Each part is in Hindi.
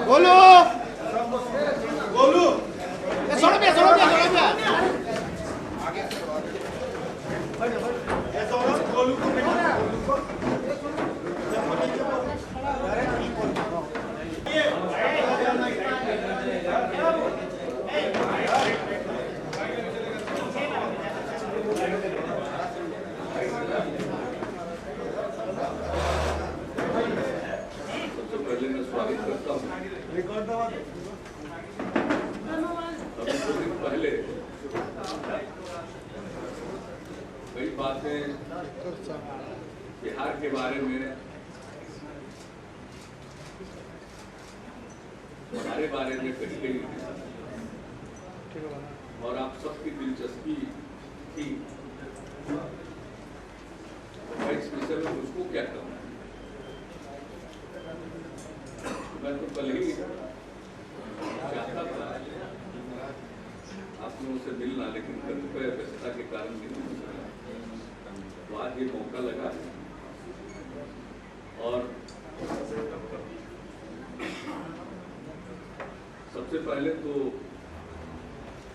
गोलू गोलू छोड़ो भैया छोड़ो भैया छोड़ो भैया गोलू को पहले कई बातें बिहार के बारे में हमारे बारे में कही गई और आप सबकी दिलचस्पी थी। मैं इस विषय में मुझको क्या कहूँ, मैं तो कल ही चाहता था आप लोगों से मिलना, लेकिन कतिपय व्यस्तता के कारण नहीं हो सका। तो आज ये मौका लगा और सबसे पहले तो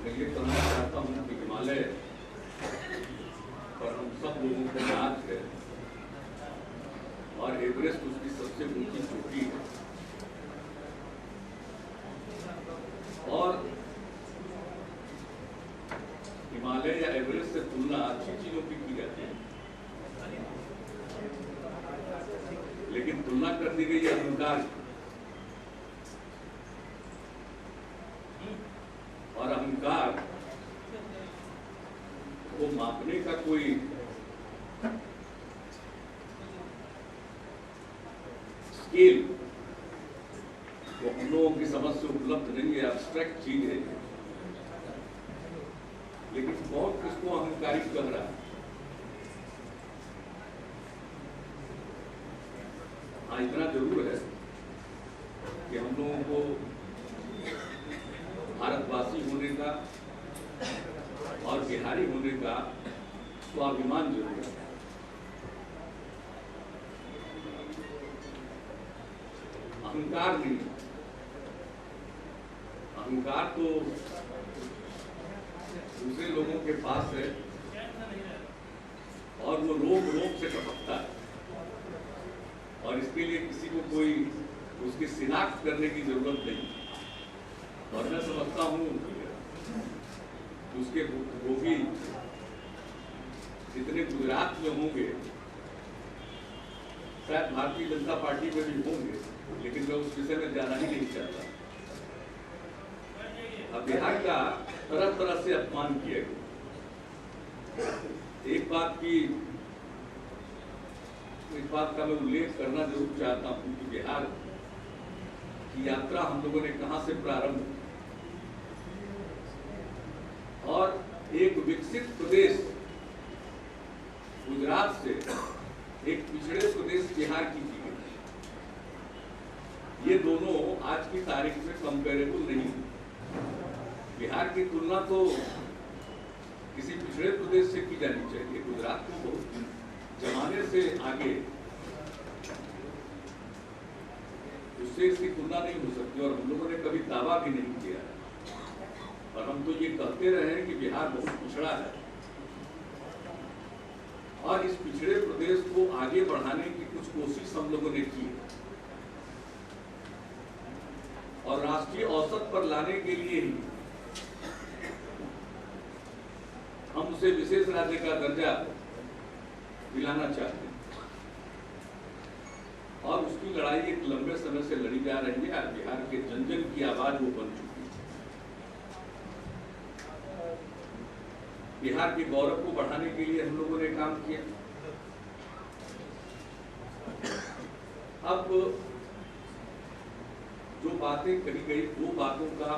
मैं ये कहना चाहता हूँ कि हिमालय पर हम सब लोगों को नाज है और एवरेस्ट उसकी सबसे ऊंची चोटी है और हिमालय या एवरेस्ट से तुलना अच्छी चीजों की जाती है, लेकिन तुलना कर दी गई अहंकार और अहंकार को मापने का कोई स्केल वो हम लोगों की समझ से उपलब्ध नहीं है, एब्स्ट्रैक्ट चीज है, लेकिन कौन किसको अहंकारी कह रहा है? हाँ, इतना जरूर है कि हम लोगों को भारतवासी होने का और बिहारी होने का स्वाभिमान जरूर है। अहंकार नहीं, अहंकार तो दूसरे लोगों के पास है और वो रोक रोक से टपकता है और इसके लिए किसी को कोई उसकी शिनाख्त करने की जरूरत नहीं। और मैं समझता हूँ उसके भुक्तभोगी जितने गुजरात में होंगे, शायद भारतीय जनता पार्टी में भी होंगे, लेकिन मैं उस विषय में जाना ही नहीं चाहता। अब बिहार का तरह तरह से अपमान किया गया। एक बात का मैं उल्लेख करना जरूर चाहता हूं कि बिहार की यात्रा हम लोगों ने कहां से प्रारंभ की और एक विकसित प्रदेश गुजरात से एक पिछड़े प्रदेश बिहार की गई। ये दोनों आज की तारीख में कंपेरेबल नहीं है। बिहार की तुलना तो किसी पिछड़े प्रदेश से की जानी चाहिए। गुजरात को बहुत जमाने से आगे, उससे इसकी तुलना नहीं हो सकती और हम लोगों ने कभी दावा भी नहीं किया और हम तो ये कहते रहे कि बिहार बहुत पिछड़ा है और इस पिछड़े प्रदेश को आगे बढ़ाने की कुछ कोशिश हम लोगों ने की और राष्ट्रीय औसत पर लाने के लिए ही हम उसे विशेष राज्य का दर्जा दिलाना चाहते हैं और उसकी लड़ाई एक लंबे समय से लड़ी जा रही है। आज बिहार के जन जन की आवाज वो बन चुकी है। बिहार के गौरव को बढ़ाने के लिए हम लोगों ने काम किया। अब जो बातें कही गई, दो बातों का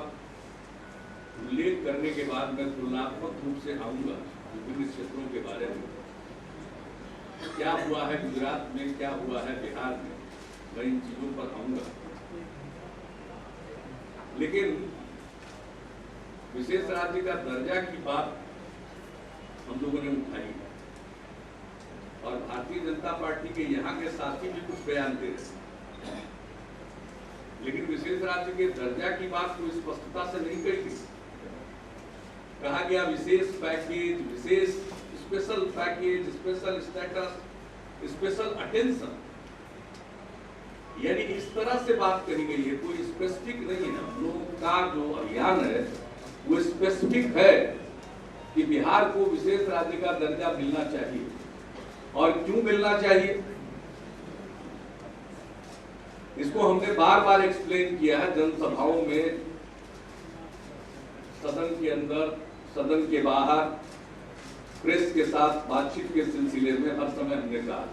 उल्लेख करने के बाद मैं तुलनात्मक रूप से आऊंगा विभिन्न क्षेत्रों के बारे में। क्या हुआ है गुजरात में, क्या हुआ है बिहार में, मैं इन चीजों पर आऊंगा। लेकिन विशेष राज्य का दर्जा की बात हम लोगों ने उठाई और भारतीय जनता पार्टी के यहाँ के साथी भी कुछ बयान दे रहे। लेकिन विशेष राज्य के दर्जा की बात कोई स्पष्टता से नहीं कही गई। कहा गया विशेष पैकेज, विशेष special package, special status, special attention, यानी इस तरह से बात कही गई है, कोई स्पेसिफिक नहीं है। हम लोगों का जो अभियान है वो स्पेसिफिक है कि बिहार को विशेष राज्य का दर्जा मिलना चाहिए। और क्यों मिलना चाहिए, इसको हमने बार बार एक्सप्लेन किया है जनसभाओं में, सदन के अंदर, सदन के बाहर, प्रेस के साथ बातचीत के सिलसिले में हर समय हमने कहा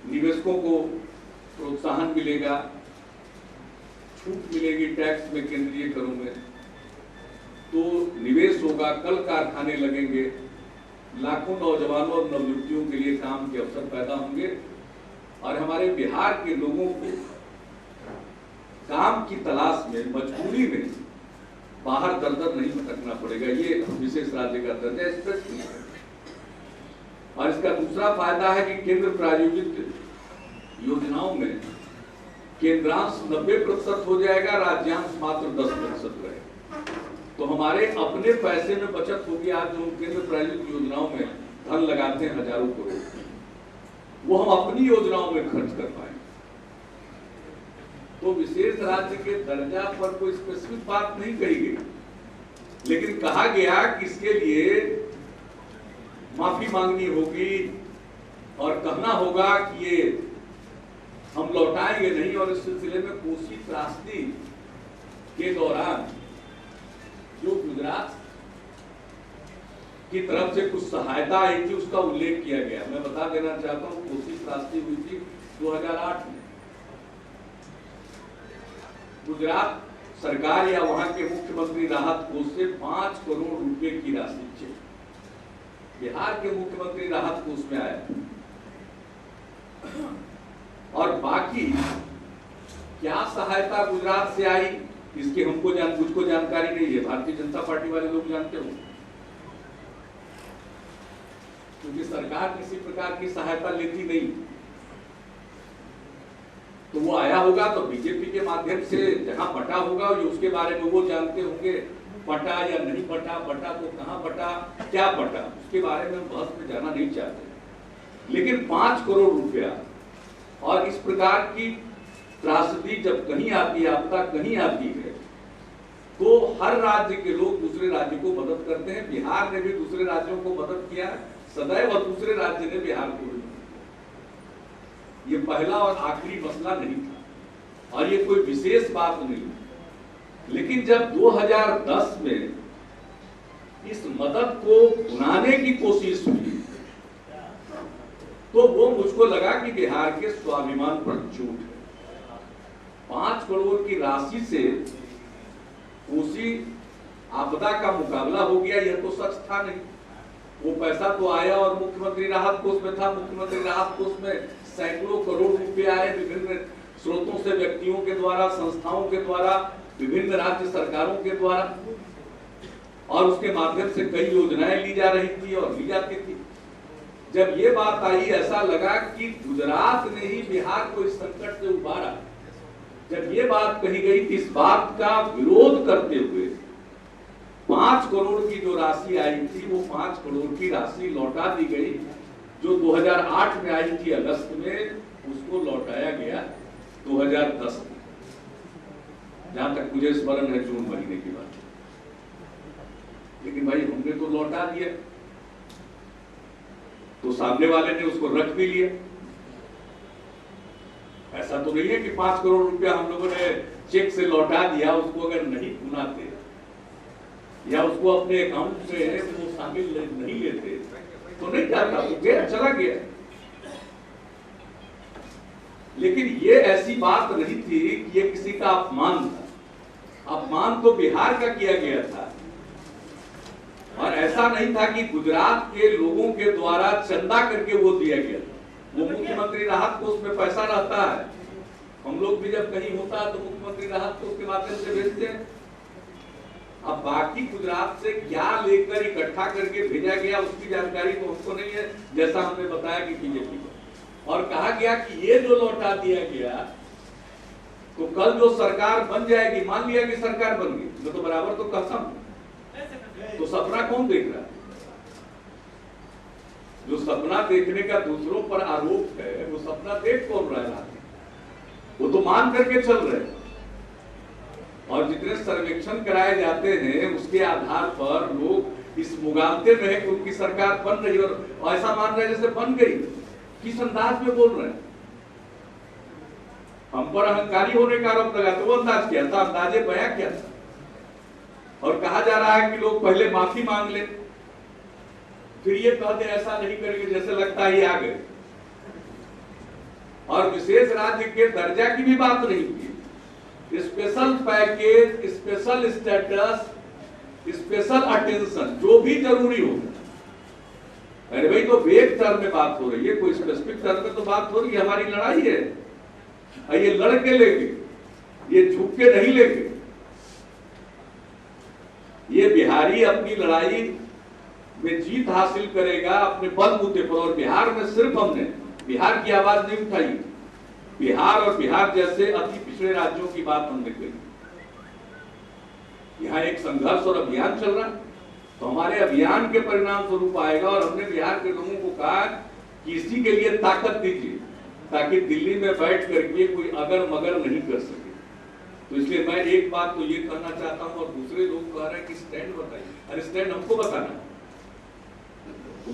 निवेशकों को प्रोत्साहन मिलेगा, छूट मिलेगी टैक्स में, केंद्रीय करों में, तो निवेश होगा, कल कारखाने लगेंगे, लाखों नौजवानों और नवयुवतियों के लिए काम के अवसर पैदा होंगे और हमारे बिहार के लोगों को काम की तलाश में, मजबूरी में बाहर दर दर नहीं भटकना पड़ेगा। ये विशेष राज्य का दर्जा स्पष्ट है। और इसका दूसरा फायदा है कि केंद्र प्रायोजित योजनाओं में केंद्रांश 90% हो जाएगा, राज्यांश मात्र 10% रहेगा। तो हमारे अपने पैसे में बचत होगी। आज जो केंद्र प्रायोजित योजनाओं में धन लगाते हैं हजारों करोड़, वो हम अपनी योजनाओं में खर्च कर पाएंगे। तो विशेष राज्य के दर्जा पर कोई स्पेसिफिक बात नहीं कही गई, लेकिन कहा गया कि इसके लिए माफी मांगनी होगी और कहना होगा कि ये हम लौटाएंगे नहीं। और इस सिलसिले में कोसी त्रासदी के दौरान जो गुजरात की तरफ से कुछ सहायता आई थी उसका उल्लेख किया गया। मैं बता देना चाहता हूं, कोसी त्रासदी हुई थी 2008 में। गुजरात सरकार या वहां के मुख्यमंत्री राहत कोष से 5 करोड़ रुपए की राशि बिहार के मुख्यमंत्री राहत कोष में आया और बाकी क्या सहायता गुजरात से आई इसकी मुझको जानकारी नहीं है। भारतीय जनता पार्टी वाले लोग जानते हो, क्योंकि सरकार किसी प्रकार की सहायता लेती नहीं। तो वो आया होगा तो बीजेपी के माध्यम से जहां बटा होगा उसके बारे में वो जानते होंगे, बटा या नहीं बटा, बटा तो कहां बटा, क्या बटा, उसके बारे में बहस में जाना नहीं चाहते। लेकिन 5 करोड़ रुपया और इस प्रकार की त्रासदी जब कहीं आती है, आपदा कहीं आती है, तो हर राज्य के लोग दूसरे राज्य को मदद करते हैं। बिहार ने भी दूसरे राज्यों को मदद किया सदैव और दूसरे राज्य ने बिहार को। ये पहला और आखिरी मसला नहीं था और ये कोई विशेष बात नहीं। लेकिन जब 2010 में इस मदद को भुनाने की कोशिश हुई तो वो मुझको लगा कि बिहार के स्वाभिमान पर चोट है। 5 करोड़ की राशि से कोसी आपदा का मुकाबला हो गया, यह तो सच था नहीं। वो पैसा तो आया और मुख्यमंत्री राहत कोष में था। मुख्यमंत्री राहत कोष में सैकड़ों करोड़ रुपए आए विभिन्न स्रोतों से, व्यक्तियों के द्वारा, संस्थाओं के द्वारा, विभिन्न राज्य सरकारों के द्वारा, और उसके माध्यम से कई योजनाएं ली जा रही थी और ली जाती थी। जब ये बात आई, ऐसा लगा कि गुजरात ने ही बिहार को इस संकट से उबारा। जब ये बात कही गई, इस बात का विरोध करते हुए 5 करोड़ की जो राशि आई थी, वो 5 करोड़ की राशि लौटा दी गई। जो 2008 में आई थी अगस्त में, उसको लौटाया गया 2010 में, जहां तक मुझे स्मरण है जून महीने की बात। लेकिन भाई हमने तो लौटा दिया, तो सामने वाले ने उसको रख भी लिया। ऐसा तो नहीं है कि 5 करोड़ रुपया हम लोगों ने चेक से लौटा दिया, उसको अगर नहीं भुनाते या उसको अपने अकाउंट से वो शामिल नहीं लेते तो नहीं जाता, वो गया, चला गया। लेकिन ये ऐसी बात नहीं थी कि ये किसी का अपमान था। अपमान तो बिहार का किया गया था और ऐसा नहीं था कि गुजरात के लोगों के द्वारा चंदा करके वो दिया गया था। वो मुख्यमंत्री राहत कोष में पैसा रहता है, हम लोग भी जब कहीं होता है तो मुख्यमंत्री राहत कोष के माध्यम से भेजते हैं। अब बाकी गुजरात से क्या लेकर इकट्ठा करके भेजा गया उसकी जानकारी तो हमको नहीं है, जैसा हमने बताया कि बीजेपी को। और कहा गया कि ये जो लौटा दिया गया तो कल जो सरकार बन जाएगी, मान लिया कि सरकार बन गई, मैं तो बराबर तो कसम, तो सपना कौन देख रहा है? जो सपना देखने का दूसरों पर आरोप है, वो सपना देख कौन रहा है? वो तो मान करके चल रहे हैं। और जितने सर्वेक्षण कराए जाते हैं उसके आधार पर लोग इस मुगालते में है कि उनकी सरकार बन रही है और ऐसा मान रहे हैं जैसे बन गई। किस अंदाज में बोल रहे हैं? हम पर अहंकारी होने का आरोप लगाते, वो अंदाज क्या था? अंदाजे बयां क्या था? और कहा जा रहा है कि लोग पहले माफी मांग ले, फिर ये कहते ऐसा नहीं करेंगे, जैसे लगता है ये आ गए। और विशेष राज्य के दर्जा की भी बात नहीं की। Special package, special status, special attention, जो भी जरूरी हो। अरे भाई, तो वेग टर्म में बात हो रही है, कोई स्पेसिफिक टर्म में तो बात हो रही है। हमारी लड़ाई है, ये लड़ के लेंगे, ये झुक के नहीं लेंगे। ये बिहारी अपनी लड़ाई में जीत हासिल करेगा अपने बलबूते पर। और बिहार में सिर्फ हमने बिहार की आवाज नहीं उठाई, बिहार और बिहार जैसे अति पिछड़े राज्यों की बात हमने कही। यहाँ एक संघर्ष और अभियान चल रहा है, तो हमारे अभियान के परिणाम स्वरूप आएगा। और हमने बिहार के लोगों को कहा कि इसी के लिए ताकत दीजिए, ताकि दिल्ली में बैठ करके कोई अगर मगर नहीं कर सके। तो इसलिए मैं एक बात तो ये कहना चाहता हूं, और दूसरे लोग कह रहे हैं कि स्टैंड बताइए। अरे स्टैंड हमको बताना,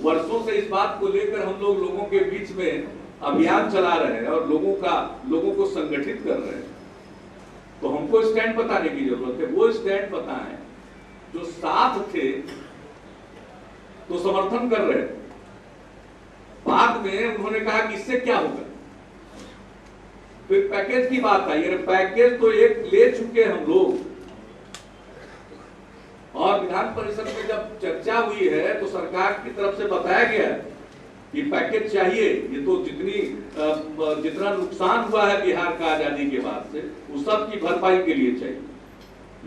वर्षों से इस बात को लेकर हम लोग लोगों के बीच में अभियान चला रहे हैं और लोगों को संगठित कर रहे हैं। तो हमको स्टैंड बताने की जरूरत है। वो स्टैंड बताएं जो साथ थे तो समर्थन कर रहे थे, बाद में उन्होंने कहा कि इससे क्या होगा। फिर पैकेज की बात आई। अरे पैकेज तो एक ले चुके हम लोग, और विधान परिषद में जब चर्चा हुई है तो सरकार की तरफ से बताया गया कि पैकेज चाहिए। ये तो जितना नुकसान हुआ है बिहार का आजादी के बाद से, उस सब की भरपाई के लिए चाहिए।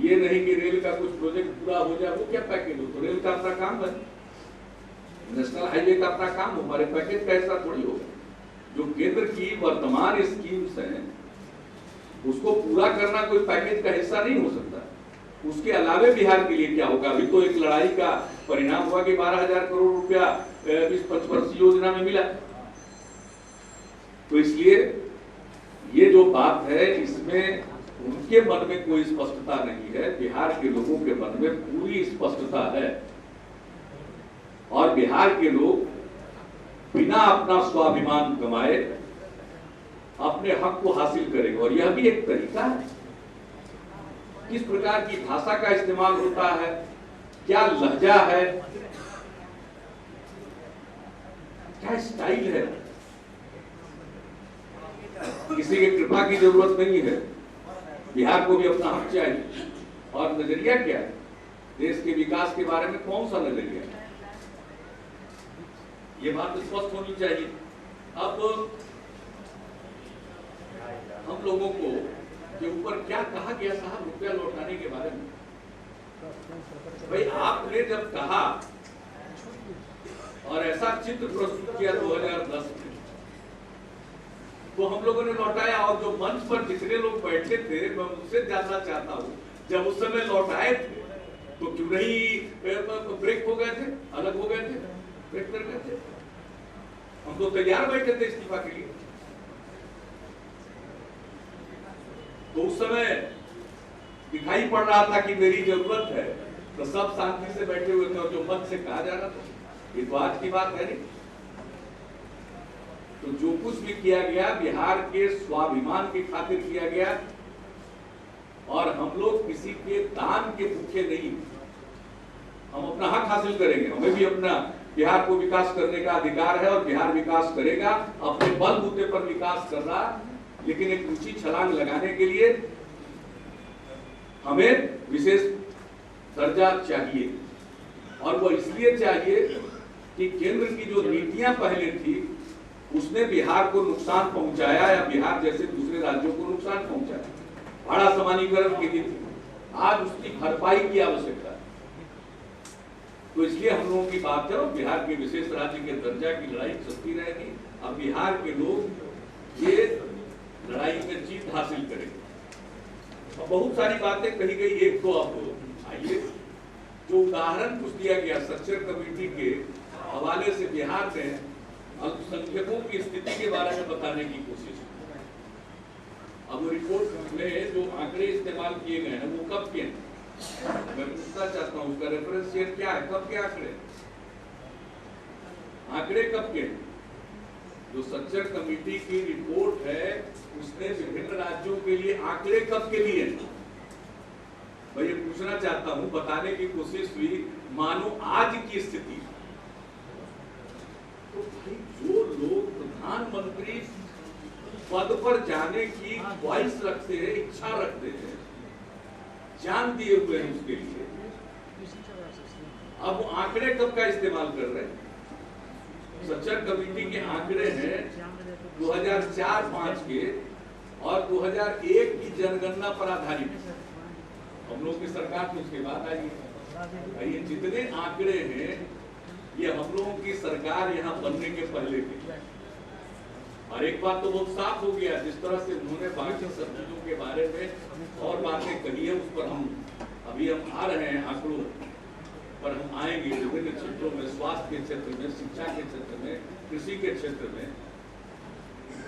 ये नहीं कि रेल का कुछ प्रोजेक्ट पूरा हो जाए, वो क्या पैकेज हो? तो रेल का अपना काम है, नेशनल हाईवे का अपना काम हो, हमारे पैकेज का ऐसा थोड़ी होगा। जो केंद्र की वर्तमान स्कीम्स हैं उसको पूरा करना कोई पैकेज का हिस्सा नहीं हो सकता। उसके अलावे बिहार के लिए क्या होगा? अभी तो एक लड़ाई का परिणाम हुआ कि 12,000 करोड़ रुपया इस पंचवर्षीय योजना में मिला। तो इसलिए ये जो बात है, इसमें उनके मन में कोई स्पष्टता नहीं है, बिहार के लोगों के मन में पूरी स्पष्टता है। और बिहार के लोग बिना अपना स्वाभिमान गंवाए अपने हक को हासिल करेंगे। और यह भी एक तरीका है, किस प्रकार की भाषा का इस्तेमाल होता है, क्या लहजा है, क्या स्टाइल है। किसी की कृपा की जरूरत नहीं है, बिहार को भी अपना हक चाहिए। और नजरिया क्या है देश के विकास के बारे में? कौन सा नजरिया है? ये बात स्पष्ट होनी चाहिए। अब हम लोगों को के ऊपर क्या कहा गया साहब रुपया लौटाने के बारे में? भाई आपने जब कहा और ऐसा चित्र प्रस्तुत किया 2010 में, तो हम लोगों ने लौटाया। और जो मंच पर जितने लोग बैठे थे, मैं उनसे जानना चाहता हूँ, जब उस समय लौटाए थे तो क्यों नहीं ब्रेक हो गए थे, अलग हो गए थे, ब्रेक कर गए थे? हम तो तैयार बैठे थे इस्तीफा के लिए। तो उस समय दिखाई पड़ रहा था कि मेरी जरूरत है, तो सब शांति से बैठे हुए थे। और जो मत से कहा जा रहा था, ये तो आज की बात है नहीं। तो जो कुछ भी किया गया बिहार के स्वाभिमान की खातिर किया गया। और हम लोग किसी के दान के भूखे नहीं, हम अपना हक हासिल करेंगे। हमें भी अपना बिहार को विकास करने का अधिकार है और बिहार विकास करेगा, अपने बलबूते पर विकास कर रहा। लेकिन एक ऊंची छलांग लगाने के लिए हमें विशेष दर्जा चाहिए। और वो इसलिए चाहिए कि केंद्र की जो नीतियां पहले थी उसने बिहार को नुकसान पहुंचाया, या बिहार जैसे दूसरे राज्यों को नुकसान पहुंचाया। भाड़ा समानीकरण की नीति, आज उसकी भरपाई की आवश्यकता है। तो इसलिए हम लोगों की बात है, और बिहार के विशेष राज्य के दर्जा की लड़ाई चलती रहेगी। अब बिहार के लोग ये लड़ाई में जीत हासिल करेंगे। बहुत सारी बातें कही गई। एक तो अब आइए जो उदाहरण कुछ दिया गया सच्चर कमेटी के हवाले से बिहार में अल्पसंख्यकों की स्थिति के बारे में बताने की कोशिश। अब रिपोर्ट में जो आंकड़े इस्तेमाल किए गए हैं वो कब के हैं? मैं पूछना चाहता हूँ उसका रेफरेंस शेयर क्या है, कब के आंकड़े? आंकड़े कब के? जो सच्चर कमेटी की रिपोर्ट है उसने विभिन्न राज्यों के लिए आंकड़े कब के लिए? मैं ये पूछना चाहता हूं, बताने की कोशिश हुई मानो आज की स्थिति। तो भाई जो लोग प्रधानमंत्री पद पर जाने की ख्वाहिश रखते हैं, इच्छा रखते हैं, जान दिए हुए हैं उसके लिए, अब वो आंकड़े कब का इस्तेमाल कर रहे हैं? सच्चर कमेटी के आंकड़े हैं 2004-5 के और 2001 की जनगणना पर आधारित। हम लोग की सरकार तो उसके बाद आई है। ये जितने आंकड़े हैं ये हम लोगों की सरकार यहाँ बनने के पहले के। और एक बात तो बहुत साफ हो गया, जिस तरह से उन्होंने बाकी सब चीजों के बारे में और बातें कही है उस पर हम अभी आ रहे हैं आंकड़ों पर हम आएंगे। विभिन्न क्षेत्रों में, स्वास्थ्य के क्षेत्र में, शिक्षा के क्षेत्र में, कृषि के क्षेत्र में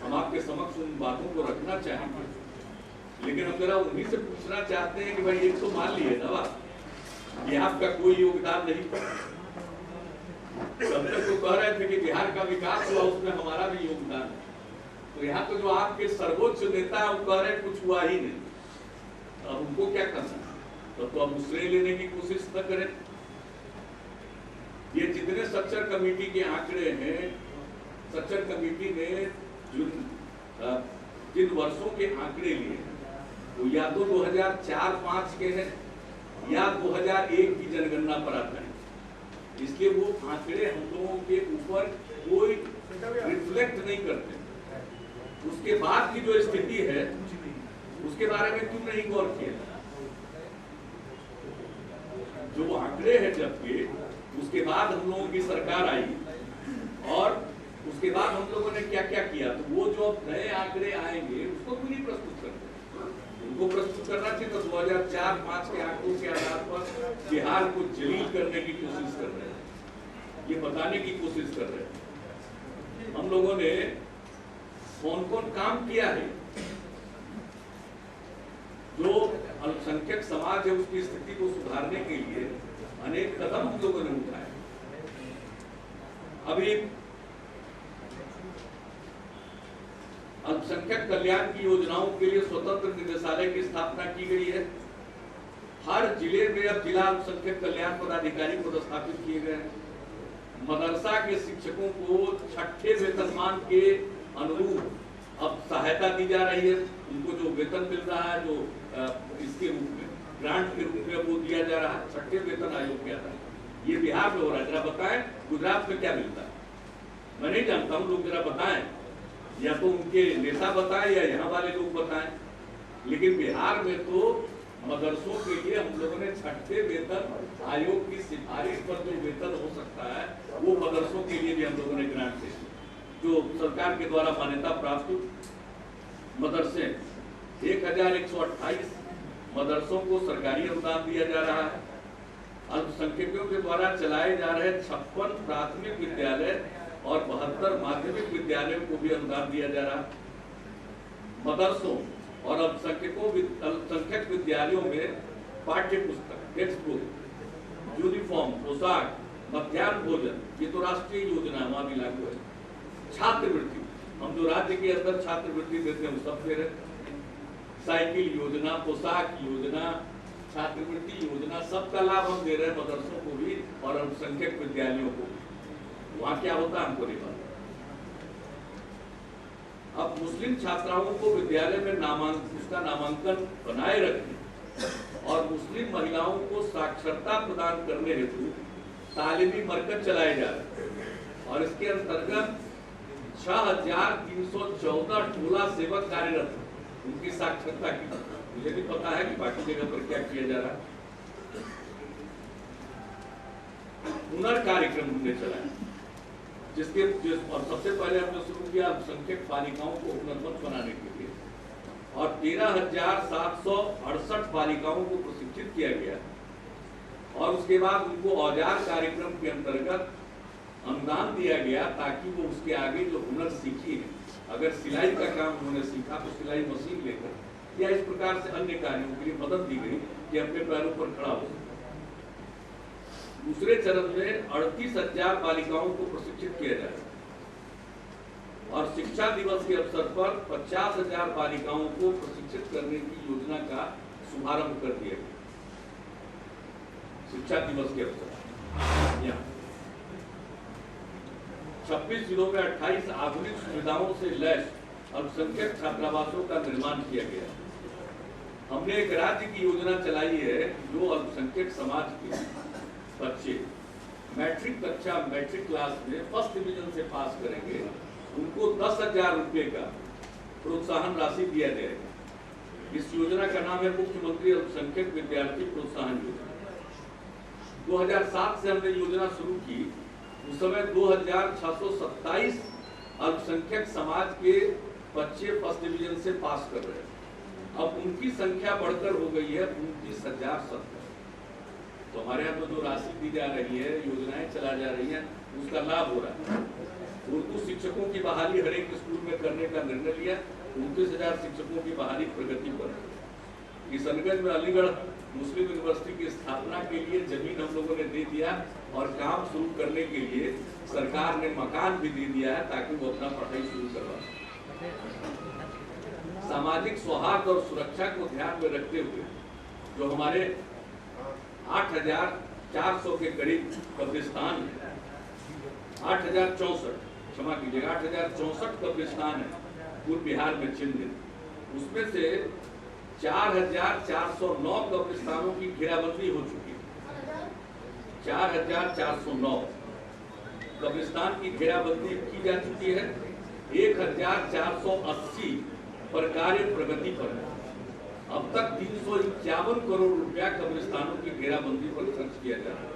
हम आपके समक्ष उन बातों को रखना चाहेंगे। लेकिन हम जरा उन्हीं से पूछना चाहते हैं कि भाई एक तो मान लिए ना कि आपका कोई योगदान नहीं। तब तक तो कह रहे थे कि बिहार का विकास हुआ उसमें हमारा भी योगदान है। तो यहाँ तो जो आपके सर्वोच्च नेता है वो कह रहे कुछ हुआ ही नहीं। अब उनको क्या करना? तो अब श्रेय लेने की कोशिश न करें। ये जितने सच्चर कमेटी के आंकड़े हैं, सच्चर कमेटी ने जिन वर्षों के आंकड़े लिए वो या तो 2004-5 के हैं या 2001 की जनगणना पर आता है। इसलिए वो आंकड़े हम लोगों के ऊपर कोई रिफ्लेक्ट नहीं करते। उसके बाद की जो स्थिति है उसके बारे में क्यों नहीं गौर किया? जो आंकड़े हैं जबकि उसके बाद हम लोगों की सरकार आई और उसके बाद हम लोगों ने क्या क्या किया, तो वो जो नए आंकड़े आएंगे उसको क्यों नहीं प्रस्तुत करते? उनको प्रस्तुत करना चाहिए। तो 2004-5 के आंकड़ों के आधार पर बिहार को जलील करने की कोशिश कर रहे हैं, ये बताने की कोशिश कर रहे हैं। हम लोगों ने कौन कौन काम किया है, जो अल्पसंख्यक समाज है उसकी स्थिति को सुधारने के लिए अनेक कदम हम लोगों ने उठाए। अभी अल्पसंख्यक कल्याण की योजनाओं के लिए स्वतंत्र निदेशालय की स्थापना की गई है। हर जिले में अब जिला अल्पसंख्यक कल्याण पदाधिकारी पदस्थापित किए गए हैं। मदरसा के शिक्षकों को 6ठे वेतनमान के अनुरूप अब सहायता दी जा रही है। उनको जो वेतन मिल रहा है, जो इसके रूप में ग्रांट के रूप में वो दिया जा रहा है, 6ठे वेतन आयोग के आधार। ये बिहार में हो रहा है। जरा बताएं गुजरात में क्या मिलता है? मैं नहीं जानता हूँ, लोग जरा बताएं, या तो उनके नेता बताएं या यहाँ वाले लोग बताएं। लेकिन बिहार में तो मदरसों के लिए हम लोगों ने 6ठे वेतन आयोग की सिफारिश पर जो वेतन हो सकता है वो मदरसों के लिए भी हम लोगों ने ग्रांट दी। जो सरकार के द्वारा मान्यता प्राप्त मदरसे 1128 मदरसों को सरकारी अनुदान दिया जा रहा है। अल्पसंख्यकों के द्वारा चलाए जा रहे 56 प्राथमिक विद्यालय और 72 माध्यमिक विद्यालयों को भी अनुदान दिया जा रहा है। मदरसों और अल्पसंख्यक विद्यालयों में पाठ्य पुस्तक, टेक्स्ट बुक, यूनिफॉर्म, पोशाक, मध्याह्न भोजन, ये तो राष्ट्रीय योजना है, वहां भी लागू है। छात्रवृत्ति, हम जो राज्य के अंदर छात्रवृत्ति देते हैं वो सब दे रहे। साइकिल योजना, पोशाक योजना, छात्रवृत्ति योजना, सबका लाभ हम दे रहे हैं मदरसों को भी और अल्पसंख्यक विद्यालयों को। वहां क्या होता है हमको नहीं पता। अब मुस्लिम छात्राओं को विद्यालय में उसका नामांकन बनाए रखने और मुस्लिम महिलाओं को साक्षरता प्रदान करने हेतु तालीमी मरकज चलाए जा रहे हैं और इसके अंतर्गत 6314 टोला सेवक कार्यरत हैं उनकी साक्षरता की। मुझे भी पता है कि बाकी जगह पर क्या किया जा रहा है। हुनर कार्यक्रम हमने चलाया और सबसे पहले हमने शुरू किया अल्पसंख्यक बालिकाओं को हुनरमंद बनाने के लिए और 13,768 बालिकाओं को प्रशिक्षित किया गया और उसके बाद उनको औजार कार्यक्रम के अंतर्गत अनुदान दिया गया ताकि वो उसके आगे जो हुनर सीखी है, अगर सिलाई का काम उन्होंने सीखा तो सिलाई मशीन लेकर या इस प्रकार से अन्य कार्यों के लिए मदद दी गई कि अपने पैरों पर खड़ा हो। दूसरे चरण में 38,000 बालिकाओं को प्रशिक्षित किया जाएगा और शिक्षा दिवस के अवसर पर 50,000 बालिकाओं को प्रशिक्षित करने की योजना का शुभारंभ कर दिया गया। शिक्षा दिवस के अवसर यहाँ 26 जिलों में 28 आधुनिक सुविधाओं से लैस अल्पसंख्यक छात्रावासों का निर्माण किया गया। हमने एक राज्य की योजना चलाई है जो अल्पसंख्यक समाज के बच्चे मैट्रिक कक्षा मैट्रिक क्लास में फर्स्ट डिवीजन से पास करेंगे, उनको 10,000 रुपए का प्रोत्साहन राशि दिया जाएगा। इस योजना का नाम है मुख्यमंत्री अल्पसंख्यक विद्यार्थी प्रोत्साहन योजना। 2007 से हमने योजना शुरू की, उस समय 2,627 अल्पसंख्यक समाज के बच्चे फर्स्ट डिवीजन से पास कर रहे हैं। अब उनकी संख्या बढ़कर हो गई है 29,070। तो हमारे यहाँ तो जो राशि दी जा रही है, योजनाएं चला जा रही हैं, उसका लाभ हो रहा है। उर्दू शिक्षकों की बहाली हर एक स्कूल में करने का निर्णय लिया। 29,000 शिक्षकों की बहाली प्रगति पर। किशनगंज में अलीगढ़ मुस्लिम यूनिवर्सिटी की स्थापना के लिए जमीन हम लोगों ने दे दिया और काम शुरू करने के लिए सरकार ने मकान भी दे दिया है ताकि वो अपना पढ़ाई शुरू करवा सके। सामाजिक सौहार्द और सुरक्षा को ध्यान में रखते हुए जो हमारे 8,400 के करीब कब्रिस्तान है, 8,064 क्षमा कीजिएगा 8,064 कब्रिस्तान है पूर्व बिहार में चिन्हित, उसमें से 4,409 कब्रिस्तानों की घेराबंदी हो चुकी है। 4,409 कब्रिस्तान की घेराबंदी की जा चुकी है। 1,480 पर कार्य प्रगति पर है। अब तक 351 करोड़ रुपया कब्रिस्तानों की घेराबंदी पर खर्च किया जा रहा है।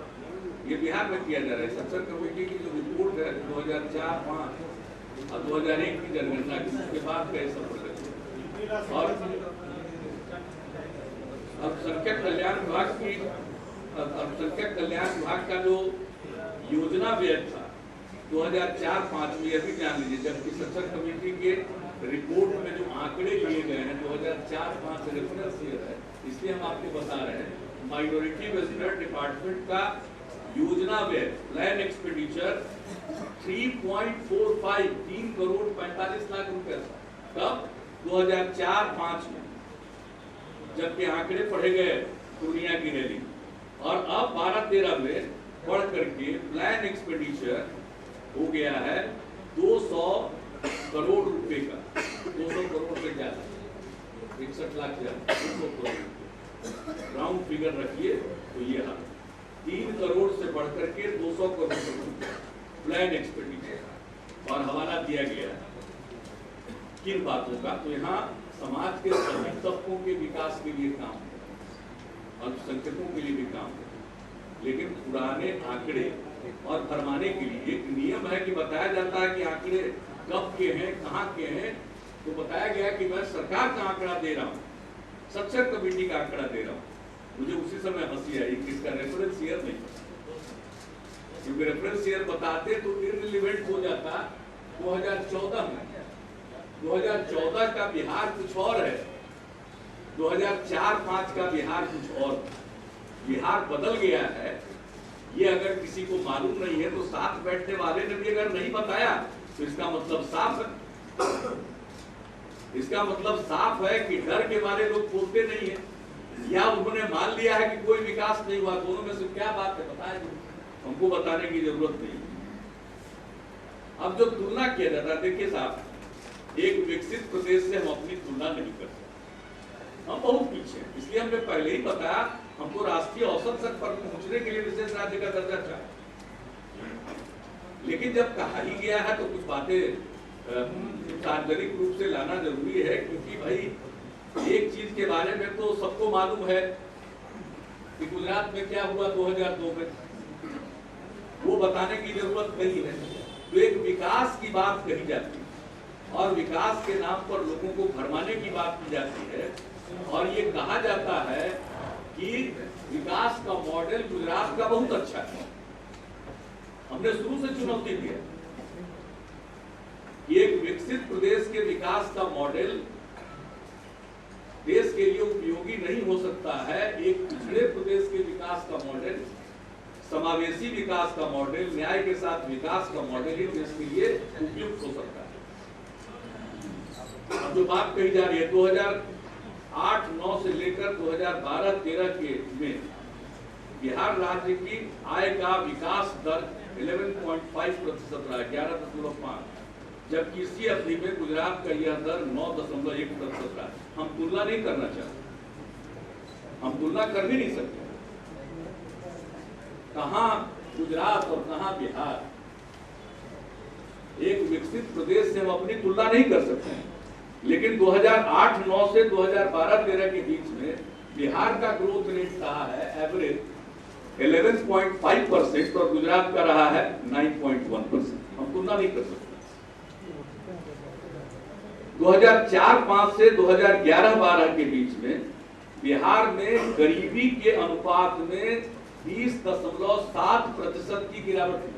ये बिहार में किया जा रहा है। सक्सेस कमेटी की जो रिपोर्ट है 2004-5 और 2001 की जनगणना की, उसके बाद का ये सब प्रगति और अल्पसंख्यक कल्याण विभाग का जो योजना व्यय था 2004-5 में, यह भी जान लीजिए, जबकि सक्सेस कमेटी के रिपोर्ट में जो आंकड़े लिए गए हैं 2004-5 रेफरेंस ईयर है, इसलिए हम आपको बता रहे हैं। माइनॉरिटी वेलफेयर डिपार्टमेंट का योजना व्यय प्लान एक्सपेंडिचर 3.45 3 करोड़ 45 लाख रुपए था तब 2004-5 में, जबकि आंकड़े पढ़े गए पूर्णिया की रैली, और अब 12-13 में बढ़ करके प्लान एक्सपेंडिचर हो गया है 200 करोड़ रुपए का, 200 करोड़ से ज्यादा, 61 लाख ज्यादा, 200 करोड़ राउंड फिगर रखिए तो ये हाल 3 करोड़ से बढ़कर के 200 करोड़ प्लान एक्सपेंडिचर। और हवाला दिया गया किन बातों का, तो यहाँ समाज के सभी तबकों के विकास के लिए काम है, अल्पसंख्यकों के लिए भी काम है, लेकिन पुराने आंकड़े और भरमाने के लिए एक नियम है कि बताया जाता है कि आंकड़े कब के हैं, कहाँ के हैं, तो बताया गया कि मैं सरकार का आंकड़ा दे रहा हूँ, सक्सेस कमेटी का आंकड़ा दे रहा हूँ। मुझे उसी समय हंसी आई कि इसका रेफरेंस ईयर नहीं, क्योंकि रेफरेंस ईयर बताते तो इररिलेवेंट हो जाता। 2014 में 2014 का बिहार कुछ और है, 2004-5 का बिहार कुछ और, बिहार बदल गया है। ये अगर किसी को मालूम नहीं है तो साथ बैठने वाले ने भी अगर नहीं बताया तो इसका मतलब साफ है, इसका मतलब साफ है कि डर के मारे लोग बोलते नहीं है, या उन्होंने मान लिया है कि कोई विकास नहीं हुआ। दोनों में से क्या बात है बताएं, हमको बताने की जरूरत नहीं। अब जो तुलना किया जाता है, देखिए साहब, एक विकसित प्रदेश से हम अपनी तुलना नहीं कर सकते, हम बहुत पीछे हैं। इसलिए हमने पहले ही बताया हमको राष्ट्रीय औसत तक पर पहुंचने के लिए विशेष राज्य का दर्जा चाहिए। लेकिन जब कहा ही गया है तो कुछ बातें सार्वजनिक रूप से लाना जरूरी है, क्योंकि भाई एक चीज के बारे में तो सबको मालूम है कि गुजरात में क्या हुआ 2002 में, वो बताने की जरूरत नहीं है। तो एक विकास की बात कही जाती है और विकास के नाम पर लोगों को भरमाने की बात की जाती है और ये कहा जाता है कि विकास का मॉडल गुजरात का बहुत अच्छा है। हमने शुरू से चुनौती दी है कि एक विकसित प्रदेश के विकास का मॉडल देश के लिए उपयोगी नहीं हो सकता है। एक पिछड़े प्रदेश के विकास का मॉडल, समावेशी विकास का मॉडल, न्याय के साथ विकास का मॉडल ही देश के लिए उपयुक्त हो सकता है। अब जो बात कही जा रही है 2008-9 से लेकर 2012-13 के में बिहार राज्य की आय का विकास दर 11.5% रहा, 11.5, जबकि इसी अवधि में गुजरात का यह दर 9.1% रहा। हम तुलना नहीं करना चाहते, हम तुलना कर भी नहीं सकते। कहां गुजरात और कहां बिहार, एक विकसित प्रदेश से हम अपनी तुलना नहीं कर सकते हैं। लेकिन 2008-9 से 2012-13 के बीच में बिहार का ग्रोथ रेट रहा है एवरेज 11.5% और गुजरात का रहा है 9.1%। हम तुलना नहीं कर सकते। 2004-5 से 2011-12 के बीच में बिहार में गरीबी के अनुपात में 20.7% की गिरावट हुई।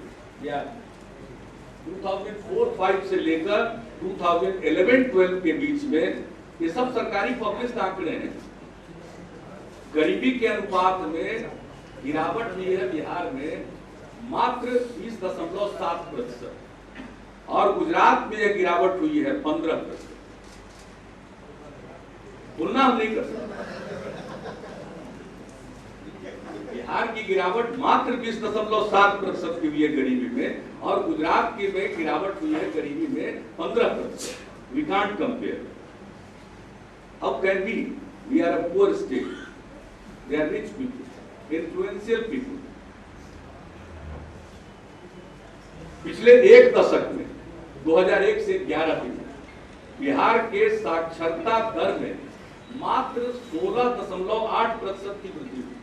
2004-5 से लेकर 2011-12 के बीच में, ये सब सरकारी पब्लिश्ड आंकड़े हैं, गरीबी के अनुपात में गिरावट हुई है बिहार में मात्र 20.7% और गुजरात में यह गिरावट हुई है 15%। तुलना हम नहीं कर सकते। बिहार की गिरावट मात्र 20.7% की हुई है गरीबी में और गुजरात की में गिरावट हुई है गरीबी में 15%। We can't compare. How can we are a poor state, they are rich people, influential people. पिछले एक दशक में 2001 से 11 तक बिहार के साक्षरता दर में मात्र 16.8% की वृद्धि हुई।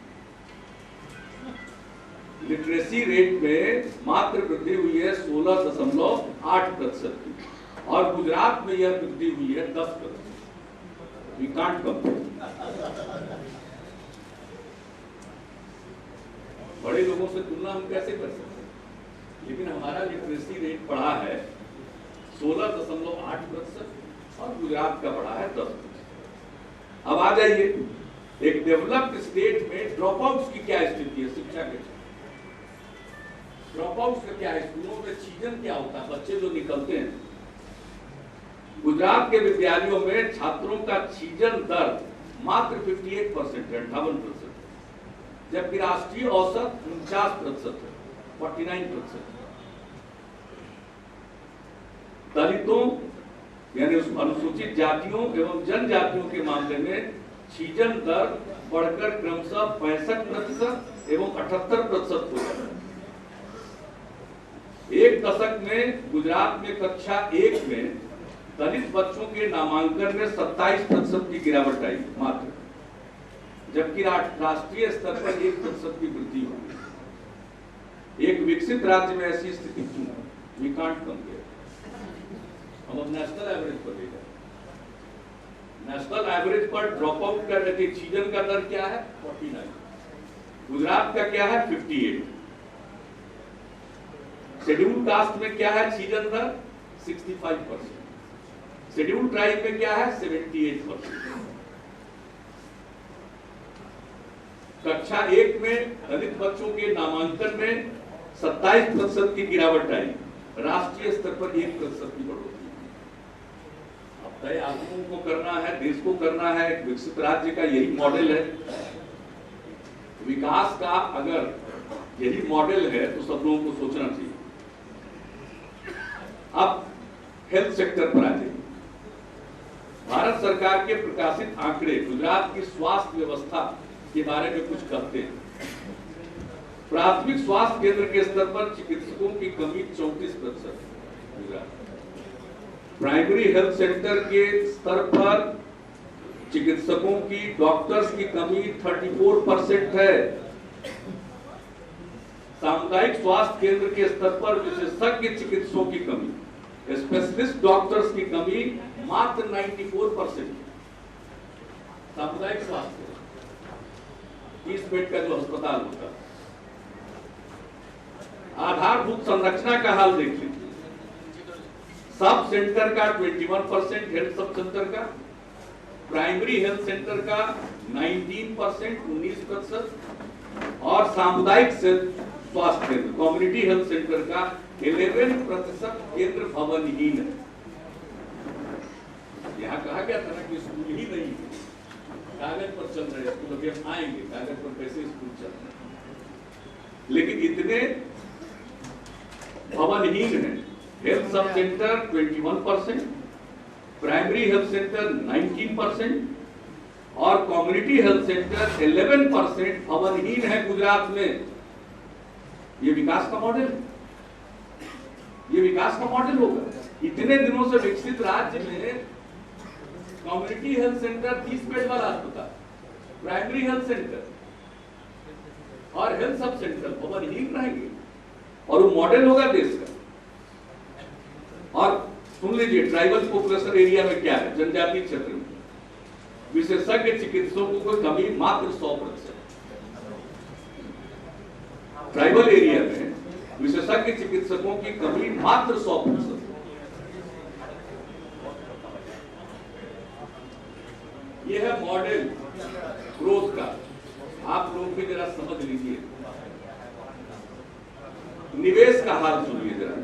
लिटरेसी रेट में मात्र वृद्धि हुई है 16.8% की और गुजरात में यह वृद्धि हुई है 10%। We can't compare. बड़े लोगों से तुलना हम कैसे कर सकते हैं? लेकिन हमारा लिटरेसी रेट बढ़ा है 16.8% और गुजरात का बढ़ा है 10%। अब आ जाइए, एक डेवलप्ड स्टेट में ड्रॉप आउट्स की क्या स्थिति है शिक्षा के? ड्रॉप आउट्स का क्या है? स्कूलों में छीजन क्या होता है? बच्चे जो निकलते हैं, गुजरात के विद्यालयों में छात्रों का छीजन दर मात्र 58% है, 58%, जबकि राष्ट्रीय औसत 49% है, 49%। दलितों यानी अनुसूचित जातियों एवं जनजातियों के मामले में छीजन दर बढ़कर क्रमशः 65% एवं 78% हो गया। एक दशक में गुजरात में कक्षा 1 में दलित बच्चों के नामांकन में 27% की गिरावट आई मात्र, जबकि राष्ट्रीय स्तर पर 1% की वृद्धि हुई। एक विकसित राज्य में ऐसी स्थिति क्यों है? We can't compare. हम अब नेशनल एवरेज पर ले जाए। नेशनल एवरेज पर ड्रॉप आउट कर रहे थे, छीजन का दर क्या है? 49। गुजरात का क्या है? 58। शेड्यूल्ड कास्ट में क्या है छीजन दर? 65%। शेड्यूल्ड ट्राइब में क्या है? 78%। कक्षा 1 में दलित बच्चों के नामांकन में 27% की गिरावट आई, राष्ट्रीय स्तर पर 1% की बढ़ोतरी। अब तय आदमियों को करना है, देश को करना है, एक विकसित राज्य का यही मॉडल है। विकास का अगर यही मॉडल है तो सब लोगों को सोचना चाहिए। अब हेल्थ सेक्टर पर आ जाइए। भारत सरकार के प्रकाशित आंकड़े गुजरात की स्वास्थ्य व्यवस्था के बारे में कुछ कहते हैं। प्राथमिक स्वास्थ्य केंद्र के स्तर पर चिकित्सकों की कमी 34%, गुजरात। प्राइमरी हेल्थ सेंटर के स्तर पर चिकित्सकों की, डॉक्टर्स की कमी 34% है। सामुदायिक स्वास्थ्य केंद्र के स्तर पर विशेषज्ञ चिकित्सकों की कमी स्पेशलिस्ट डॉक्टर्स की कमी मात्र 94%। सामुदायिक स्वास्थ्य 30 बेड का जो अस्पताल होता, आधारभूत संरचना का हाल देख लीजिए। सब सेंटर का 21%, हेल्थ सब सेंटर का, प्राइमरी हेल्थ सेंटर का 19%, 19%, और सामुदायिक स्वास्थ्य केंद्र कम्युनिटी हेल्थ सेंटर का 11% केंद्र भवनहीन है। यहाँ कहा गया था ना कि स्कूल ही नहीं है, कागज पर चल रहे स्कूल, अभी हम आएंगे कागज पर कैसे स्कूल चल रहे हैं, लेकिन इतने भवनहीन है। Health sub centre 21%, primary health centre 19% और कम्युनिटी हेल्थ सेंटर 11% भवनहीन है गुजरात में। ये विकास का मॉडल है, ये विकास का मॉडल होगा। इतने दिनों से विकसित राज्य में कम्युनिटी हेल्थ सेंटर 30 बेड वाला अस्पताल, प्राइमरी हेल्थ सेंटर और हेल्थ सब सेंटर भवनहीन रहेंगे, और वो मॉडल होगा देश का। और सुन लीजिए, ट्राइबल पॉपुलेशन एरिया में क्या है, जनजातीय क्षेत्र में विशेषज्ञ चिकित्सकों की कमी मात्र 100%। ट्राइबल एरिया में विशेषज्ञ चिकित्सकों की कमी मात्र 100%। यह है मॉडल ग्रोथ का। आप लोग भी जरा समझ लीजिए। निवेश का हाल सुनिए जरा।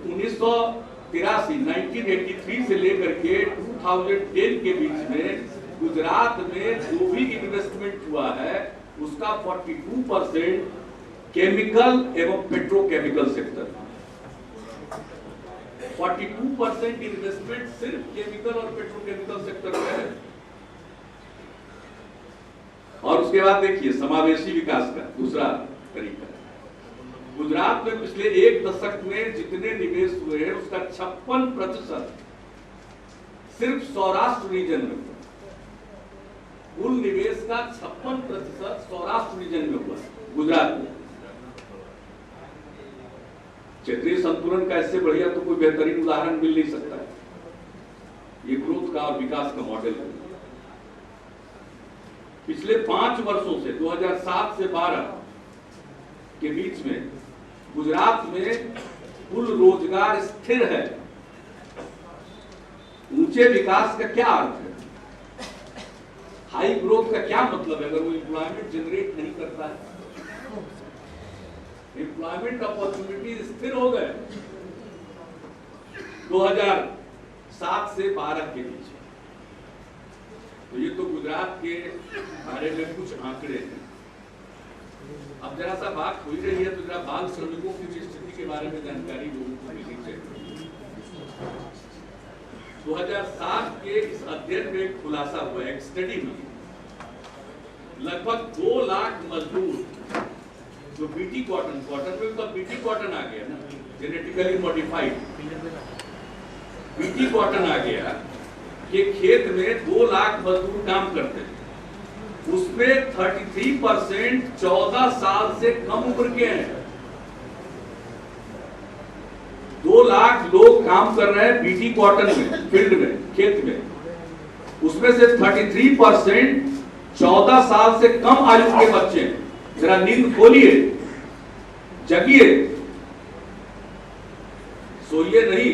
1983 से लेकर के 2010 के बीच में गुजरात में जो भी इन्वेस्टमेंट हुआ है उसका 42% केमिकल एवं पेट्रोकेमिकल सेक्टर, 42% इन्वेस्टमेंट सिर्फ केमिकल और पेट्रोकेमिकल सेक्टर में है। और उसके बाद देखिए समावेशी विकास का दूसरा तरीका। गुजरात में पिछले एक दशक में जितने निवेश हुए हैं उसका 56% सिर्फ सौराष्ट्र रीजन में हुआ। कुल निवेश का 56% सौराष्ट्र रीजन में हुआ गुजरात में। क्षेत्रीय संतुलन का इससे बढ़िया तो कोई बेहतरीन उदाहरण मिल नहीं सकता है। ये ग्रोथ का और विकास का मॉडल है। पिछले 5 वर्षों से 2007 से 12 के बीच में गुजरात में कुल रोजगार स्थिर है। ऊंचे विकास का क्या अर्थ है? हाई ग्रोथ का क्या मतलब है? अगर वो एम्प्लॉयमेंट जनरेट नहीं करता है, एम्प्लॉयमेंट अपॉर्चुनिटी स्थिर हो गए 2007 से 12 के बीच। तो ये तो गुजरात के बारे में कुछ आंकड़े हैं। अब जरा सा बात हो ही रही है तो जरा बाल श्रमिकों की स्थिति के बारे में जानकारी लोगों को मिलनी चाहिए। 2007 के इस अध्ययन में एक खुलासा हुआ, एक स्टडी हुई। लगभग 2 लाख मजदूर जो बीटी कॉटन में तो बीटी कॉटन आ गया ना, जेनेटिकली मॉडिफाइड बीटी कॉटन आ गया कि खेत में 2 लाख मजदूर काम करते हैं। उसमें 33% 14 साल से कम उम्र के हैं। 2 लाख लोग काम कर रहे हैं बीटी कॉटन में, फील्ड में, खेत में। उसमें से 33% 14 साल से कम आयु के बच्चे हैं। जरा नींद खोलिए, जगिए, सोइए नहीं।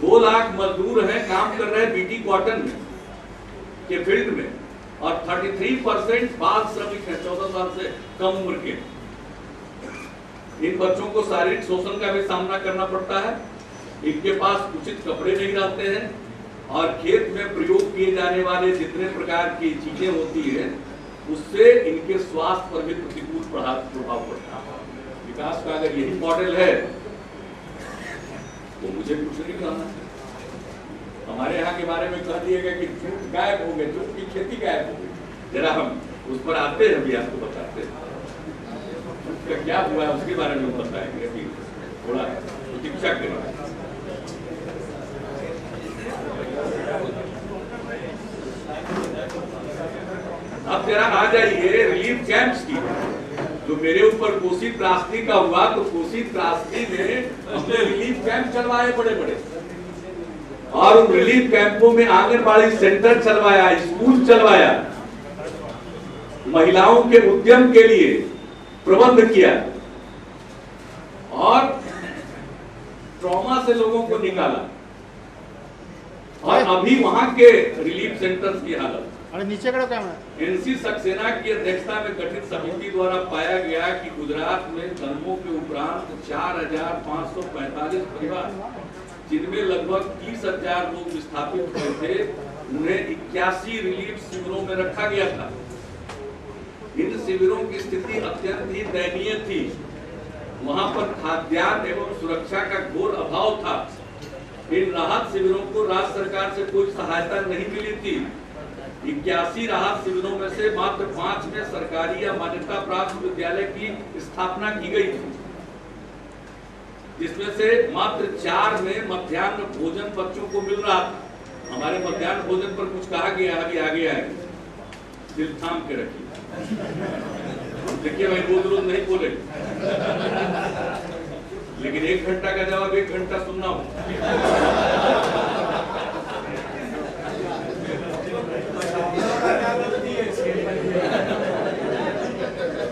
2 लाख मजदूर हैं, काम कर रहे हैं बीटी कॉटन में के फील्ड में, और 33% बाल श्रमिक है 14 साल से कम उम्र के। इन बच्चों को शारीरिक शोषण का भी सामना करना पड़ता है। इनके पास उचित कपड़े नहीं रहते हैं, और खेत में प्रयोग किए जाने वाले जितने प्रकार की चीजें होती है उससे इनके स्वास्थ्य पर भी प्रतिकूल प्रभाव पड़ता है। विकास का अगर यही मॉडल है तो मुझे कुछ नहीं कहना। हमारे यहाँ के बारे में कह दिएगा कि जूट गायब हो गए, जूट की खेती गायब हो गई। जरा हम उस पर आते हैं, अभी आपको बताते हैं जूट का क्या हुआ है, उसके बारे में बताएंगे अभी थोड़ा प्रतीक्षा करें। अब जरा आ जाइए रिलीफ कैंप्स की। जो मेरे ऊपर कोसी त्रासदी का हुआ, तो कोसी त्रासदी में हमने रिलीफ कैंप चलवाए बड़े बड़े, और उन रिलीफ कैंपों में आंगनबाड़ी सेंटर चलवाया, स्कूल चलवाया, महिलाओं के उद्यम के लिए प्रबंध किया और ट्रॉमा से लोगों को निकाला। और अभी वहां के रिलीफ सेंटर्स की हालत, अरे नीचे करो कैमरा। एनसी सक्सेना की अध्यक्षता में गठित समिति द्वारा पाया गया कि गुजरात में धर्मों के उपरांत 4,545 परिवार, जिनमें लगभग 30,000 लोग विस्थापित हुए थे, उन्हें 81 रिलीफ शिविरों में रखा गया था। इन शिविरों की स्थिति अत्यंत ही दयनीय थी। वहां पर खाद्यान्न एवं सुरक्षा का घोर अभाव था। इन राहत शिविरों को राज्य सरकार से कोई सहायता नहीं मिली थी। 81 राहत शिविरों में से मात्र 5 में सरकारी या मान्यता प्राप्त विद्यालय की स्थापना की गई थी, जिसमें से मात्र 4 में मध्याह्न भोजन बच्चों को मिल रहा था। हमारे मध्याह्न भोजन पर कुछ कहा गया, अभी आगे आएगा, दिल थाम के रखिए। देखिए भाई, रोज नहीं बोले, लेकिन 1 घंटा का जवाब 1 घंटा सुनना हो।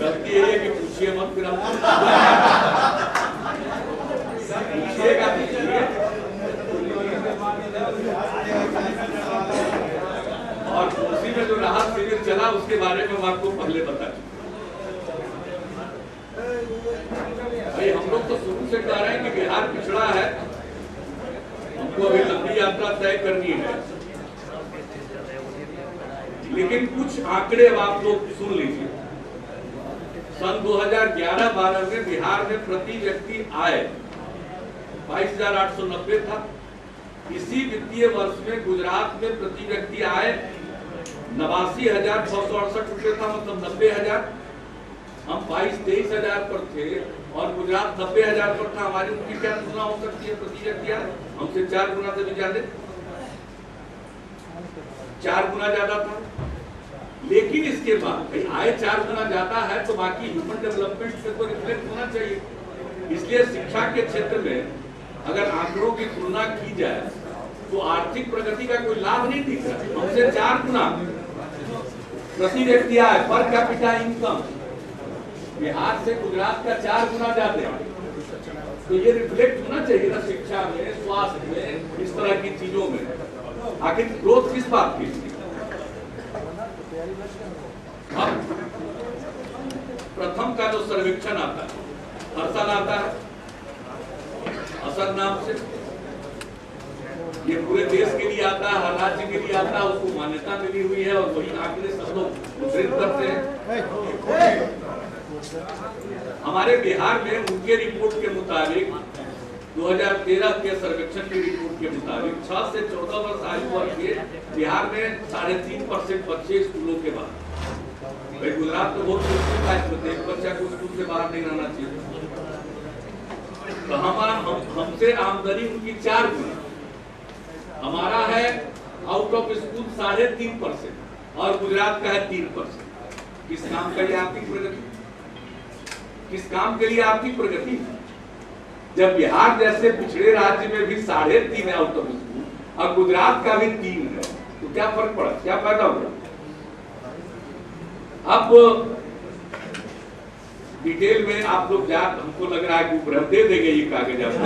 गलती ये है कि पूछिए मत, फिर हम पूछिएगा। और उसी में जो राहत शिविर चला, उसके बारे में हम आपको पहले बता चुके। भाई, हम लोग तो शुरू से कह रहे हैं कि बिहार पिछड़ा है, हमको अभी लंबी यात्रा तय करनी है, लेकिन कुछ आंकड़े अब आप लोग सुन लीजिए। सन 2011-12 में बिहार में प्रति व्यक्ति आय 22,890 था। इसी वित्तीय वर्ष में गुजरात में प्रति व्यक्ति आय 89,668 रुपये था, मतलब 90,000। हम 22-23,000 पर थे और गुजरात 90,000 पर था। हमारी उनकी क्या तुलना हो सकती है प्रति व्यक्ति आय? हमसे 4 गुना से भी ज्यादा, 4 गुना ज्यादा था। लेकिन इसके बाद आय 4 गुना ज्यादा है तो बाकी ह्यूमन डेवलपमेंट पे तो रिफ्लेक्ट होना चाहिए। इसलिए शिक्षा के क्षेत्र में अगर आंकड़ों की तुलना की जाए तो आर्थिक प्रगति का कोई लाभ नहीं दिख रहा। हमसे 4 गुना प्रति व्यक्ति आय, पर कैपिटा इनकम बिहार से गुजरात का 4 गुना ज्यादा है। तो ये रिफ्लेक्ट होना चाहिए ना शिक्षा में, स्वास्थ्य में, इस तरह की चीजों में। आखिर ग्रोथ किस बात की? अब प्रथम का जो सर्वेक्षण आता है, हर साल आता है असर नाम से, ये पूरे देश के लिए आता है, हर राज्य के लिए आता है, उसको मान्यता मिली हुई है और वही आंकड़े सब लोग उद्धृत करते हैं। हमारे बिहार में उनके रिपोर्ट के मुताबिक 2013 के सर्वेक्षण की रिपोर्ट के मुताबिक 6 से 14 वर्ष आयु वर्ग के बिहार में 3.5% बच्चे स्कूलों के बाहर। भाई, गुजरात तो बहुत मुश्किल है, एक बच्चा को स्कूल से बाहर नहीं रहना चाहिए। तो हमसे आमदनी उनकी 4 गुना, हमारा है आउट ऑफ स्कूल 3.5% और गुजरात का है 3%। किस काम का ये आर्थिक प्रगति? किस काम के लिए आर्थिक प्रगति? जब बिहार जैसे पिछड़े राज्य में भी 3.5 है आउट ऑफ स्कूल और गुजरात का भी 3 है, तो क्या फर्क पड़ा, क्या फायदा हुआ? अब डिटेल में आप लोग हमको लग रहा है कि उपग्रह दे देंगे ये कागज आपको,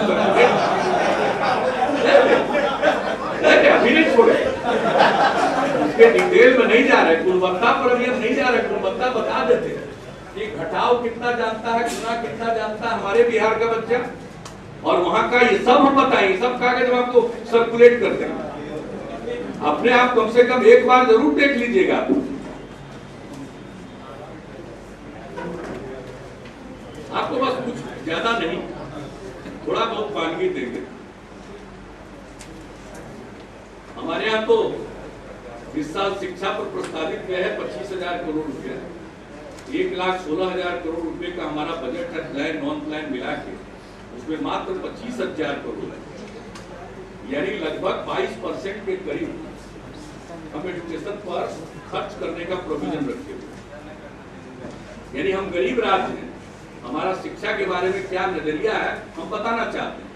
अभी नहीं छोड़े, उसके डिटेल में नहीं जा रहे, गुणवत्ता पर अभी हम नहीं जा रहे। गुणवत्ता बता देते कि घटाव कितना जानता है, गुना कितना जानता है हमारे बिहार का बच्चा, और वहां का ये सब हम बताएंगे, सब कागज हम आपको सर्कुलेट कर देंगे। अपने आप कम से कम एक बार जरूर देख लीजिएगा। आपको बस कुछ ज्यादा नहीं, थोड़ा बहुत मानवी देंगे। हमारे यहाँ तो इस साल शिक्षा पर प्रस्तावित किया है 25,000 करोड़ रुपया, 1,16,000 करोड़ रुपए का हमारा बजट है, प्लान नॉन प्लान मिला के, उसमें मात्र 25,000 करोड़ है, यानी लगभग 22% के करीब हम एजुकेशन पर खर्च करने का प्रोविजन रखे हुए। यानी हम गरीब राज्य हैं, हमारा शिक्षा के बारे में क्या नजरिया है हम बताना चाहते हैं।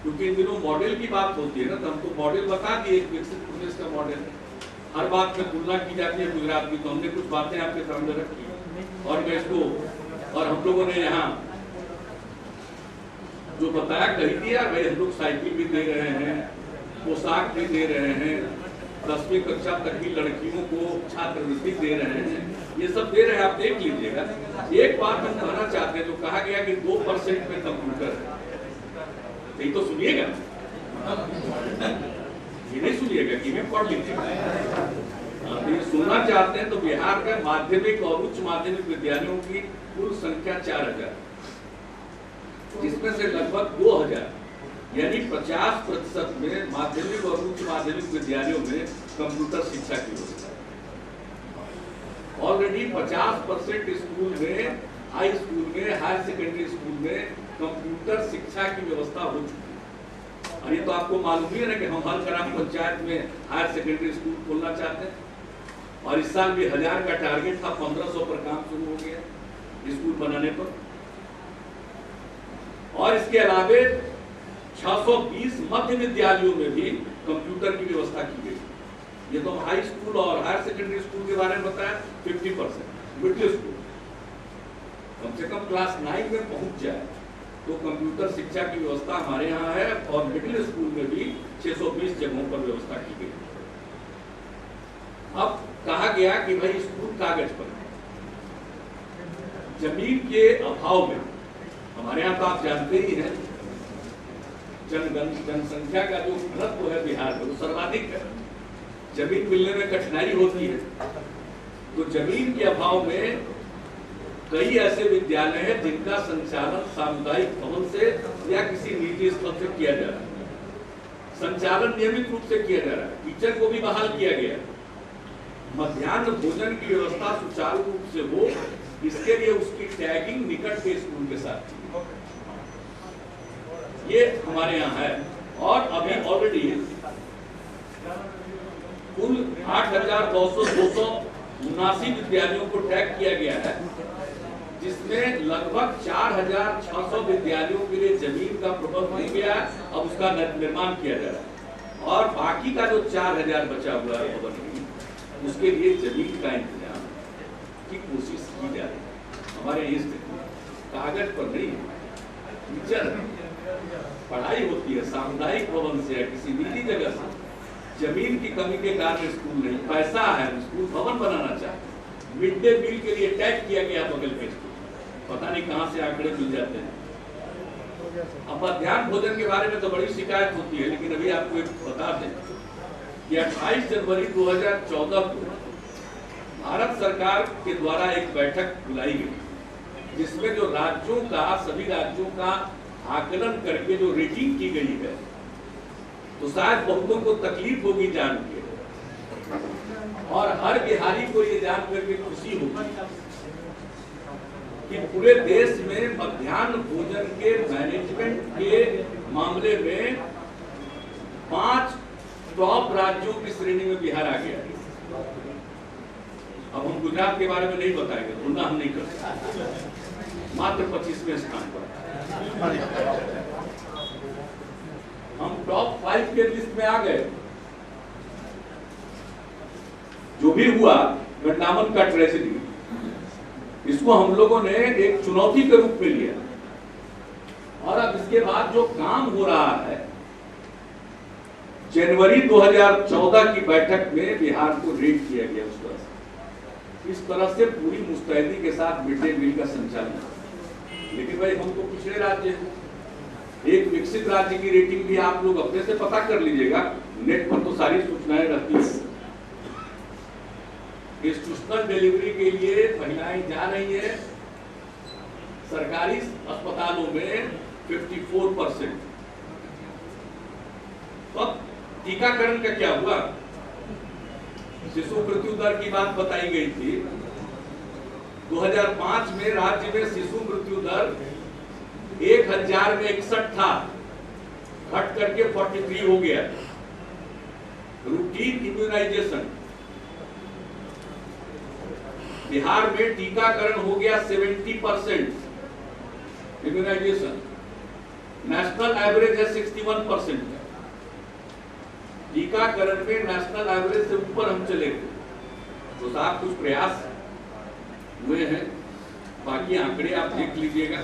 क्योंकि इन दिनों मॉडल की बात होती है ना, तो हम तो मॉडल बता दिए, एक विकसित प्रदेश का मॉडल है। हर बात में तुलना की जाती है गुजरात की, तो हमने कुछ बातें आपके सामने रखी और मैं इसको, और हम लोगों ने यहाँ जो बताया कही दिया भाई, हम लोग साइकिल भी दे रहे हैं, पोशाक भी दे रहे हैं, 10वीं कक्षा तक की लड़कियों को छात्रवृत्ति दे रहे हैं, ये सब दे रहे हैं, आप देख लीजिएगा। एक बात हम कहना चाहते हैं, जो कहा गया कि 2% में कंप्यूटर है, नहीं तो सुनिएगा, ये नहीं सुनिएगा कि मैं पढ़ लीजिएगा। तो ये सुनना चाहते हैं तो बिहार के माध्यमिक और उच्च माध्यमिक विद्यालयों की कुल संख्या 4000, जिसमें से लगभग 2000 यानी 50% में माध्यमिक और उच्च माध्यमिक विद्यालयों में कंप्यूटर शिक्षा की व्यवस्था है। ऑलरेडी 50% स्कूल में, हाई स्कूल में, हायर सेकेंडरी स्कूल में कंप्यूटर शिक्षा की व्यवस्था हो चुकी है। और ये तो आपको मालूम ही है ना कि हम हर ग्राम पंचायत में हायर सेकेंडरी स्कूल खोलना चाहते हैं, और इस साल भी 1000 का टारगेट था, 1500 पर काम शुरू हो गया स्कूल बनाने पर। और इसके अलावे 620 मध्य विद्यालयों में भी कंप्यूटर की व्यवस्था की गई। ये तो हाई स्कूल और हायर सेकेंडरी स्कूल के बारे में बताया। 50% मिडिल स्कूल कम से कम क्लास 9 में पहुंच जाए तो कंप्यूटर शिक्षा की व्यवस्था हमारे यहाँ है, और मिडिल स्कूल में भी 620 जगहों पर व्यवस्था की गई। अब कहा गया कि भाई स्कूल कागज पर, जमीन के अभाव में, हमारे यहाँ तो आप जानते ही हैं जनसंख्या का जो घनत्व है बिहार में वो सर्वाधिक है, जमीन मिलने में कठिनाई होती है। तो जमीन के अभाव में कई ऐसे विद्यालय हैं जिनका संचालन सामुदायिक भवन से या किसी निजी स्थल से किया जा रहा है। संचालन नियमित रूप से किया जा रहा है, टीचर को भी बहाल किया गया। मध्याह्न भोजन की व्यवस्था सुचारू रूप से हो, इसके लिए उसकी टैगिंग निकट के स्कूल के साथ ये हमारे यहाँ है। और अभी ऑलरेडी कुल 8,279 विद्यालयों को टैग किया गया है, जिसमें लगभग 4,600 विद्यालयों के लिए जमीन का प्रबंध हो गया, अब उसका निर्माण किया जा रहा है। और बाकी का जो 4,000 बचा हुआ है भवन, उसके लिए जमीन का इंतजाम की कोशिश की जा रही है। हमारे इस कागज पर नहीं, टीचर पढ़ाई होती है सामुदायिक भवन से या किसी निजी जगह से। जमीन की कमी के कारण स्कूल नहीं, पैसा है, स्कूल भवन बनाना चाहते। मिड डे मील के लिए टैग किया गया बगल के स्कूल, पता नहीं कहां से आंकड़े मिल जाते हैं। अब मध्याह्न भोजन के बारे में तो बड़ी शिकायत होती है, लेकिन अभी आपको एक बता दें कि 28 जनवरी 2014 को भारत सरकार के द्वारा एक बैठक बुलाई गई, जिसमें जो राज्यों का, सभी राज्यों का आकलन करके जो रेटिंग की गई है, तो शायद बहुतों को तकलीफ होगी जान के, और हर बिहारी को ये जान करके खुशी होगी कि पूरे देश में मध्याह्न भोजन के मैनेजमेंट के मामले में 5 टॉप राज्यों की श्रेणी में बिहार आ गया है। अब हम गुजरात के बारे में नहीं बताएंगे, तुलना हम नहीं कर सकते, मात्र 25वें स्थान पर हम टॉप 5 के लिस्ट में आ गए। जो भी हुआ गठनामन का ट्रेजेडी, इसको हम लोगों ने एक चुनौती के रूप में लिया, और अब इसके बाद जो काम हो रहा है, जनवरी 2014 की बैठक में बिहार को रेट किया गया उस तरह से, इस तरह से पूरी मुस्तैदी के साथ मिड डे मील का संचालन। लेकिन भाई हम तो पिछड़े राज्य हैं, एक विकसित राज्य की रेटिंग भी आप लोग अपने से पता कर लीजिएगा, नेट पर तो सारी सूचनाएं रहती है। इंस्टीट्यूशनल डिलीवरी के लिए महिलाएं जा रही है सरकारी अस्पतालों में 54%। अब टीकाकरण का क्या हुआ? शिशु मृत्यु दर की बात बताई गई थी। 2005 में राज्य में शिशु मृत्यु दर 1000 में 61 था, घट करके 43 हो गया। रूटीन इम्यूनाइजेशन बिहार में टीकाकरण हो गया 70% इम्यूनाइजेशन, नेशनल एवरेज है 61%। टीकाकरण में नेशनल एवरेज से ऊपर हम चले गए। तो साहब कुछ प्रयास हुए हैं, बाकी आंकड़े आप देख लीजिएगा,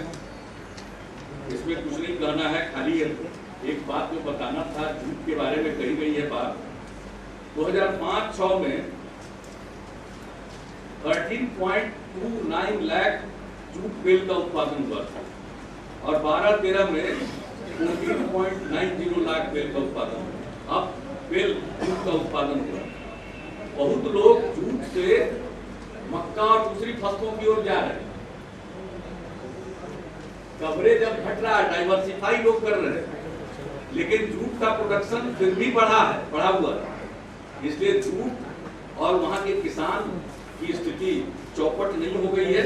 इसमें कुछ नहीं कहना है। खाली एक बात जो बताना था, झूठ के बारे में कही गई है बात। 2005-06 में 13.29 लाख जूट बेल का उत्पादन हुआ था और 12-13 में 14.90 लाख बेल का उत्पादन हुआ। अब बेल जूट का उत्पादन हुआ। बहुत लोग जूट से मक्का और दूसरी फसलों की ओर जा रहे हैं। कवरेज अब घट रहा है, डाइवर्सिफाई लोग कर रहे हैं, लेकिन जूट का प्रोडक्शन फिर भी बढ़ा हुआ है। इसलिए जूट और वहां के किसान की स्थिति चौपट नहीं हो गई है।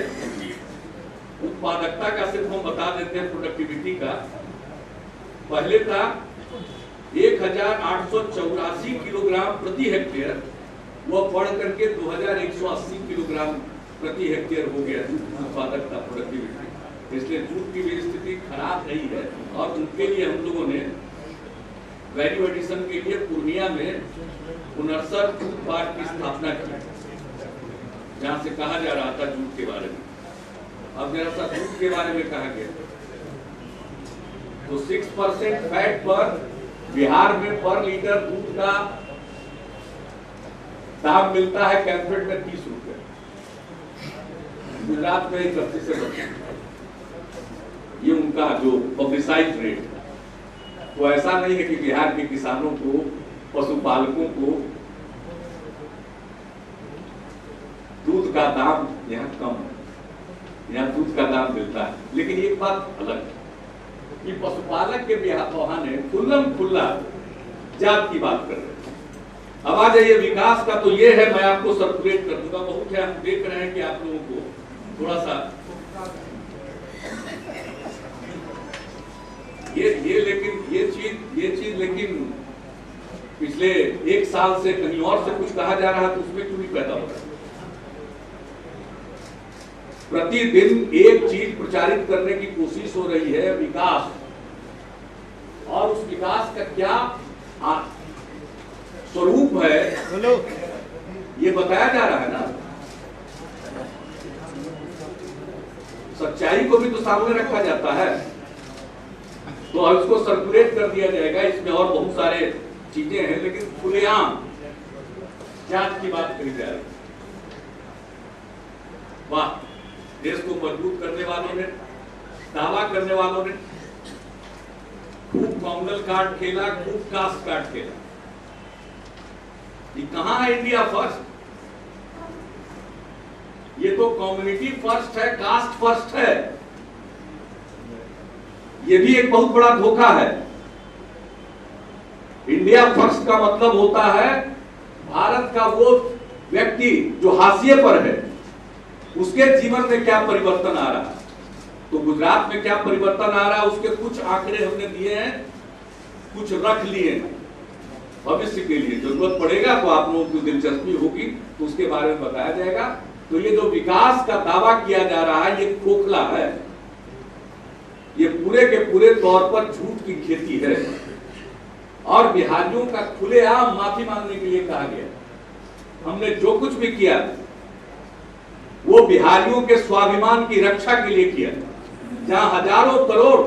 उत्पादकता का सिर्फ हम बता देते हैं, प्रोडक्टिविटी का पहले था 1884 किलोग्राम प्रति हेक्टेयर, वह बढ़ करके 2180 किलोग्राम प्रति हेक्टेयर हो गया उत्पादकता, प्रोडक्टिविटी। इसलिए जूट की भी स्थिति खराब नहीं है और उनके लिए हम लोगों ने वैल्यू एडिशन के लिए पूर्णिया में पुनर्सर जूट पार्क की स्थापना की, जहां से कहा जा रहा था जूट के बारे में। अब जरा सा जूट के बारे में कहा गया तो 6% फैट पर बिहार में पर लीटर दूध का दाम मिलता है कैंपेड में 30 रुपए, गुजरात में 31 से 32। ये उनका जो पब्लिसाइज रेट है। तो ऐसा नहीं है कि बिहार के किसानों को, पशुपालकों को दूध का दाम यहाँ कम है, यहाँ दूध का दाम मिलता है। लेकिन एक बात अलग है कि पशुपालक के बहाने खुल्लम खुल्ला जात की बात कर रहे हैं। अब आ जाइए विकास का, तो ये है, मैं आपको सर्कुलेट कर दूंगा। बहुत है, हम देख रहे हैं कि आप लोगों को थोड़ा सा ये चीज लेकिन पिछले एक साल से कहीं और से कुछ कहा जा रहा है, तो उसमें क्यों नहीं पैदा हो रहा है? प्रतिदिन एक चीज प्रचारित करने की कोशिश हो रही है, विकास, और उस विकास का क्या स्वरूप है ये बताया जा रहा है ना। सच्चाई को भी तो सामने रखा जाता है, तो अब इसको सर्कुलेट कर दिया जाएगा। इसमें और बहुत सारे चीजें हैं, लेकिन खुलेआम जांच की बात करी जा रही। वाह, देश को मजबूत करने वालों ने, दावा करने वालों ने खूब कॉम्युनल कार्ड खेला, खूब कास्ट कार्ड खेला। ये कहां है इंडिया फर्स्ट? ये तो कम्युनिटी फर्स्ट है, कास्ट फर्स्ट है। ये भी एक बहुत बड़ा धोखा है। इंडिया फर्स्ट का मतलब होता है भारत का वो व्यक्ति जो हाशिए पर है, उसके जीवन में क्या परिवर्तन आ रहा है। तो गुजरात में क्या परिवर्तन आ रहा है, उसके कुछ आंकड़े हमने दिए हैं, कुछ रख लिए हैं। भविष्य के लिए जरूरत पड़ेगा तो आप लोगों की दिलचस्पी होगी तो उसके बारे में बताया जाएगा। तो ये जो विकास का दावा किया जा रहा है, ये खोखला है, ये पूरे के पूरे तौर पर झूठ की खेती है। और बिहारियों का खुलेआम माफी मांगने के लिए कहा गया। हमने जो कुछ भी किया वो बिहारियों के स्वाभिमान की रक्षा के लिए किया। जहां हजारों करोड़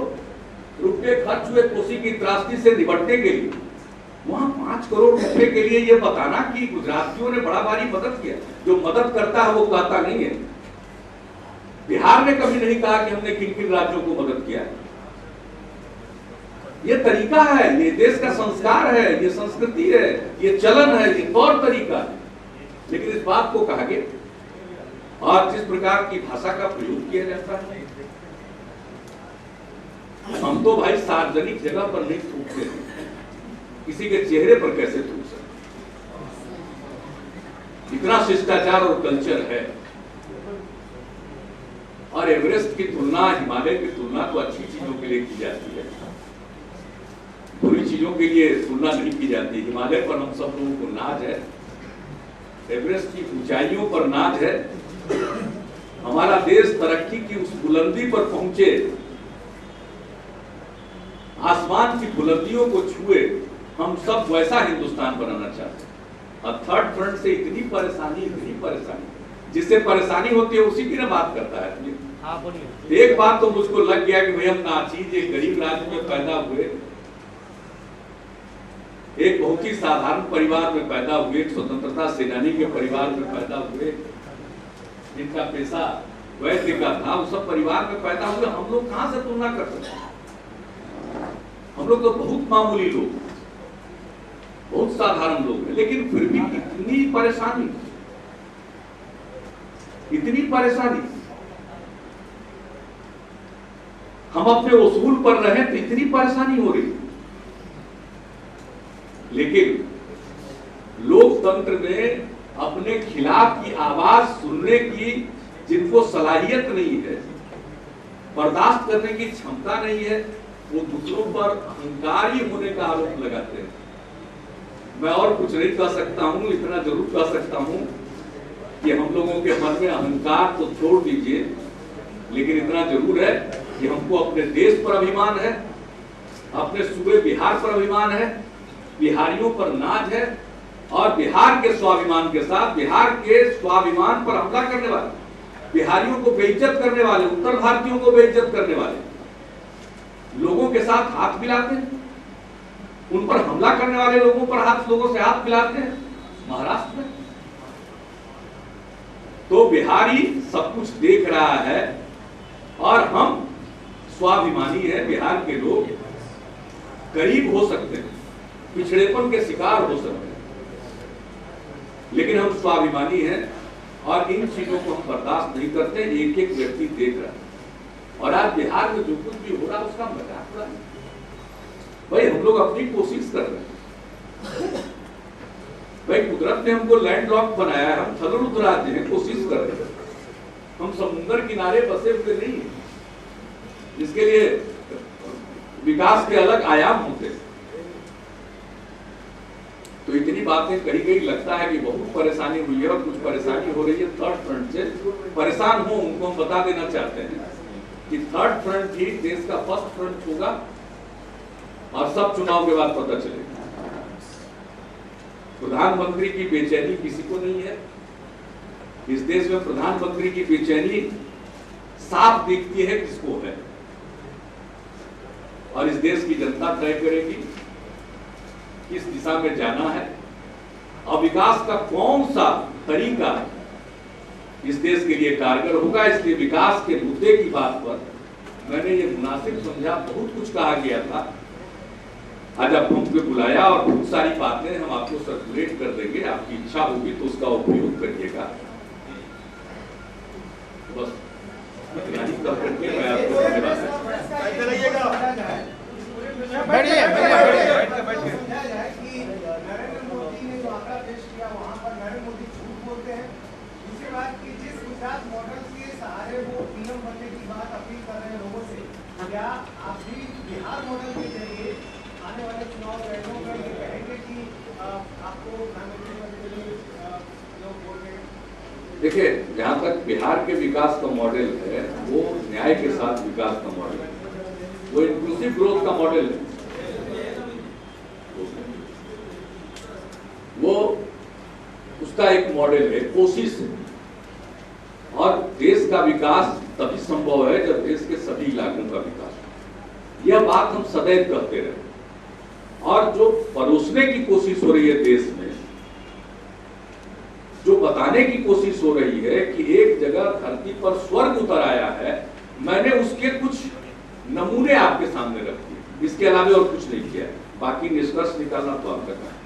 रुपए खर्च हुए कोसी की त्रासदी से निपटने के लिए, वहां 5 करोड़ रुपए के लिए ये बताना कि गुजरातियों ने बड़ा भारी मदद किया। जो मदद करता है वो कहता नहीं है। बिहार ने कभी नहीं कहा कि हमने किन किन राज्यों को मदद किया। ये तरीका है, ये देश का संस्कार है, ये संस्कृति है, ये चलन है, ये तौर तरीका है। लेकिन इस बात को कहा गया और जिस प्रकार की भाषा का प्रयोग किया जाता है, हम तो भाई सार्वजनिक जगह पर नहीं थूकते हैं, किसी के चेहरे पर कैसे थूक सकते? इतना शिष्टाचार और कल्चर है। और एवरेस्ट की तुलना, हिमालय की तुलना तो अच्छी चीजों के लिए की जाती है, बुरी चीजों के लिए तुलना नहीं की जाती। हिमालय पर हम सब लोगों को नाज है, एवरेस्ट की ऊंचाइयों पर नाज है, हमारा देश तरक्की की उस बुलंदी पर पहुंचे, आसमान की बुलंदियों को छुए, हम सब वैसा हिंदुस्तान बनाना चाहते हैं। और थर्ड फ्रंट से इतनी परेशानी, जिससे परेशानी होती है उसी की ना बात करता है। हाँ बोलिए। एक बात तो मुझको लग गया कि भाई हम नाचीज एक गरीब राज्य में पैदा हुए, एक बहुत ही साधारण परिवार में पैदा हुए, एक स्वतंत्रता सेनानी के परिवार में पैदा हुए, जिनका पेशा वैद्य का था, उस सब परिवार में पैदा हुए। हम लोग कहां से तुलना कर सकते हैं? हम लोग तो बहुत मामूली लोग, बहुत साधारण लोग हैं, लेकिन फिर भी इतनी परेशानी, इतनी परेशानी। हम अपने उसूल पर रहे तो इतनी परेशानी हो रही। लेकिन लोकतंत्र में अपने खिलाफ की आवाज सुनने की जिनको सलाहियत नहीं है, बर्दाश्त करने की क्षमता नहीं है, वो दूसरों पर अहंकारी होने का आरोप लगाते हैं। मैं और कुछ नहीं कह सकता हूं, इतना जरूर कह सकता हूं कि हम लोगों के मन में अहंकार तो छोड़ दीजिए, लेकिन इतना जरूर है कि हमको अपने देश पर अभिमान है, अपने सूबे बिहार पर अभिमान है, बिहारियों पर नाज है, और बिहार के स्वाभिमान के साथ बिहार के स्वाभिमान पर हमला करने वाले, बिहारियों को बेइज्जत करने वाले, उत्तर भारतीयों को बेइज्जत करने वाले लोगों के साथ हाथ मिलाते हैं, उन पर हमला करने वाले लोगों से हाथ मिलाते हैं महाराष्ट्र में। तो बिहारी सब कुछ देख रहा है और हम स्वाभिमानी है, बिहार के लोग गरीब हो सकते हैं, पिछड़ेपन के शिकार हो सकते हैं, लेकिन हम स्वाभिमानी हैं और इन चीजों को हम बर्दाश्त नहीं करते। एक एक व्यक्ति देख रहा है और आज बिहार में जो कुछ भी हो रहा है उसका मजाक उड़ा। भाई हम लोग अपनी कोशिश कर रहे हैं, भाई कुदरत ने हमको लैंडलॉक बनाया है, हम थलुद राज्य हैं, कोशिश कर रहे हैं, हम समुद्र किनारे बसे हुए नहीं हैं, जिसके लिए विकास के अलग आयाम होते हैं। तो इतनी बातें कही गई, लगता है कि बहुत परेशानी हुई है और कुछ परेशानी हो रही है थर्ड फ्रंट से। परेशान हो उनको हम बता देना चाहते हैं कि थर्ड फ्रंट ही देश का फर्स्ट फ्रंट होगा और सब चुनाव के बाद पता चलेगा। प्रधानमंत्री की बेचैनी किसी को नहीं है इस देश में। प्रधानमंत्री की बेचैनी साफ दिखती है किसको है, और इस देश की जनता तय करेगी किस दिशा में जाना है और विकास का कौन सा तरीका इस देश के लिए कारगर होगा। इसलिए विकास के मुद्दे की बात पर मैंने ये मुनासिब समझा। बहुत कुछ कहा गया था, आज आप हमको बुलाया और बहुत सारी बातें हम आपको सर्कुलेट कर देंगे, आपकी इच्छा होगी तो उसका उपयोग करिएगा। बस इतना करके मैं आपको धन्यवाद। नरेंद्र मोदी ने जो आंकड़ा पेश किया वहां पर नरेंद्र मोदी झूठ बोलते हैं। दूसरी बात कि जिस गुजरात मॉडल के सहारे वो पीएम बनने की बात अपील कर रहे हैं लोगों से, क्या आप भी बिहार मॉडल के जरिए आने वाले चुनाव लड़ने में ये कहेंगे कि आपको प्रधानमंत्री पद के लिए लोग वोट देंगे? देखिए, जहाँ तक बिहार के विकास का मॉडल है वो न्याय के साथ विकास का मॉडल है, वो इंक्लूसिव ग्रोथ का मॉडल है, वो उसका एक मॉडल है, कोशिश है। और देश का विकास तभी संभव है जब देश के सभी इलाकों का विकास हो। यह बात हम सदैव कहते रहे। और जो परोसने की कोशिश हो रही है देश में, जो बताने की कोशिश हो रही है कि एक जगह धरती पर स्वर्ग उतर आया है, मैंने उसके कुछ नमूने आपके सामने रख दिए, इसके अलावा और कुछ नहीं किया। बाकी निष्कर्ष निकालना तो आपका काम है।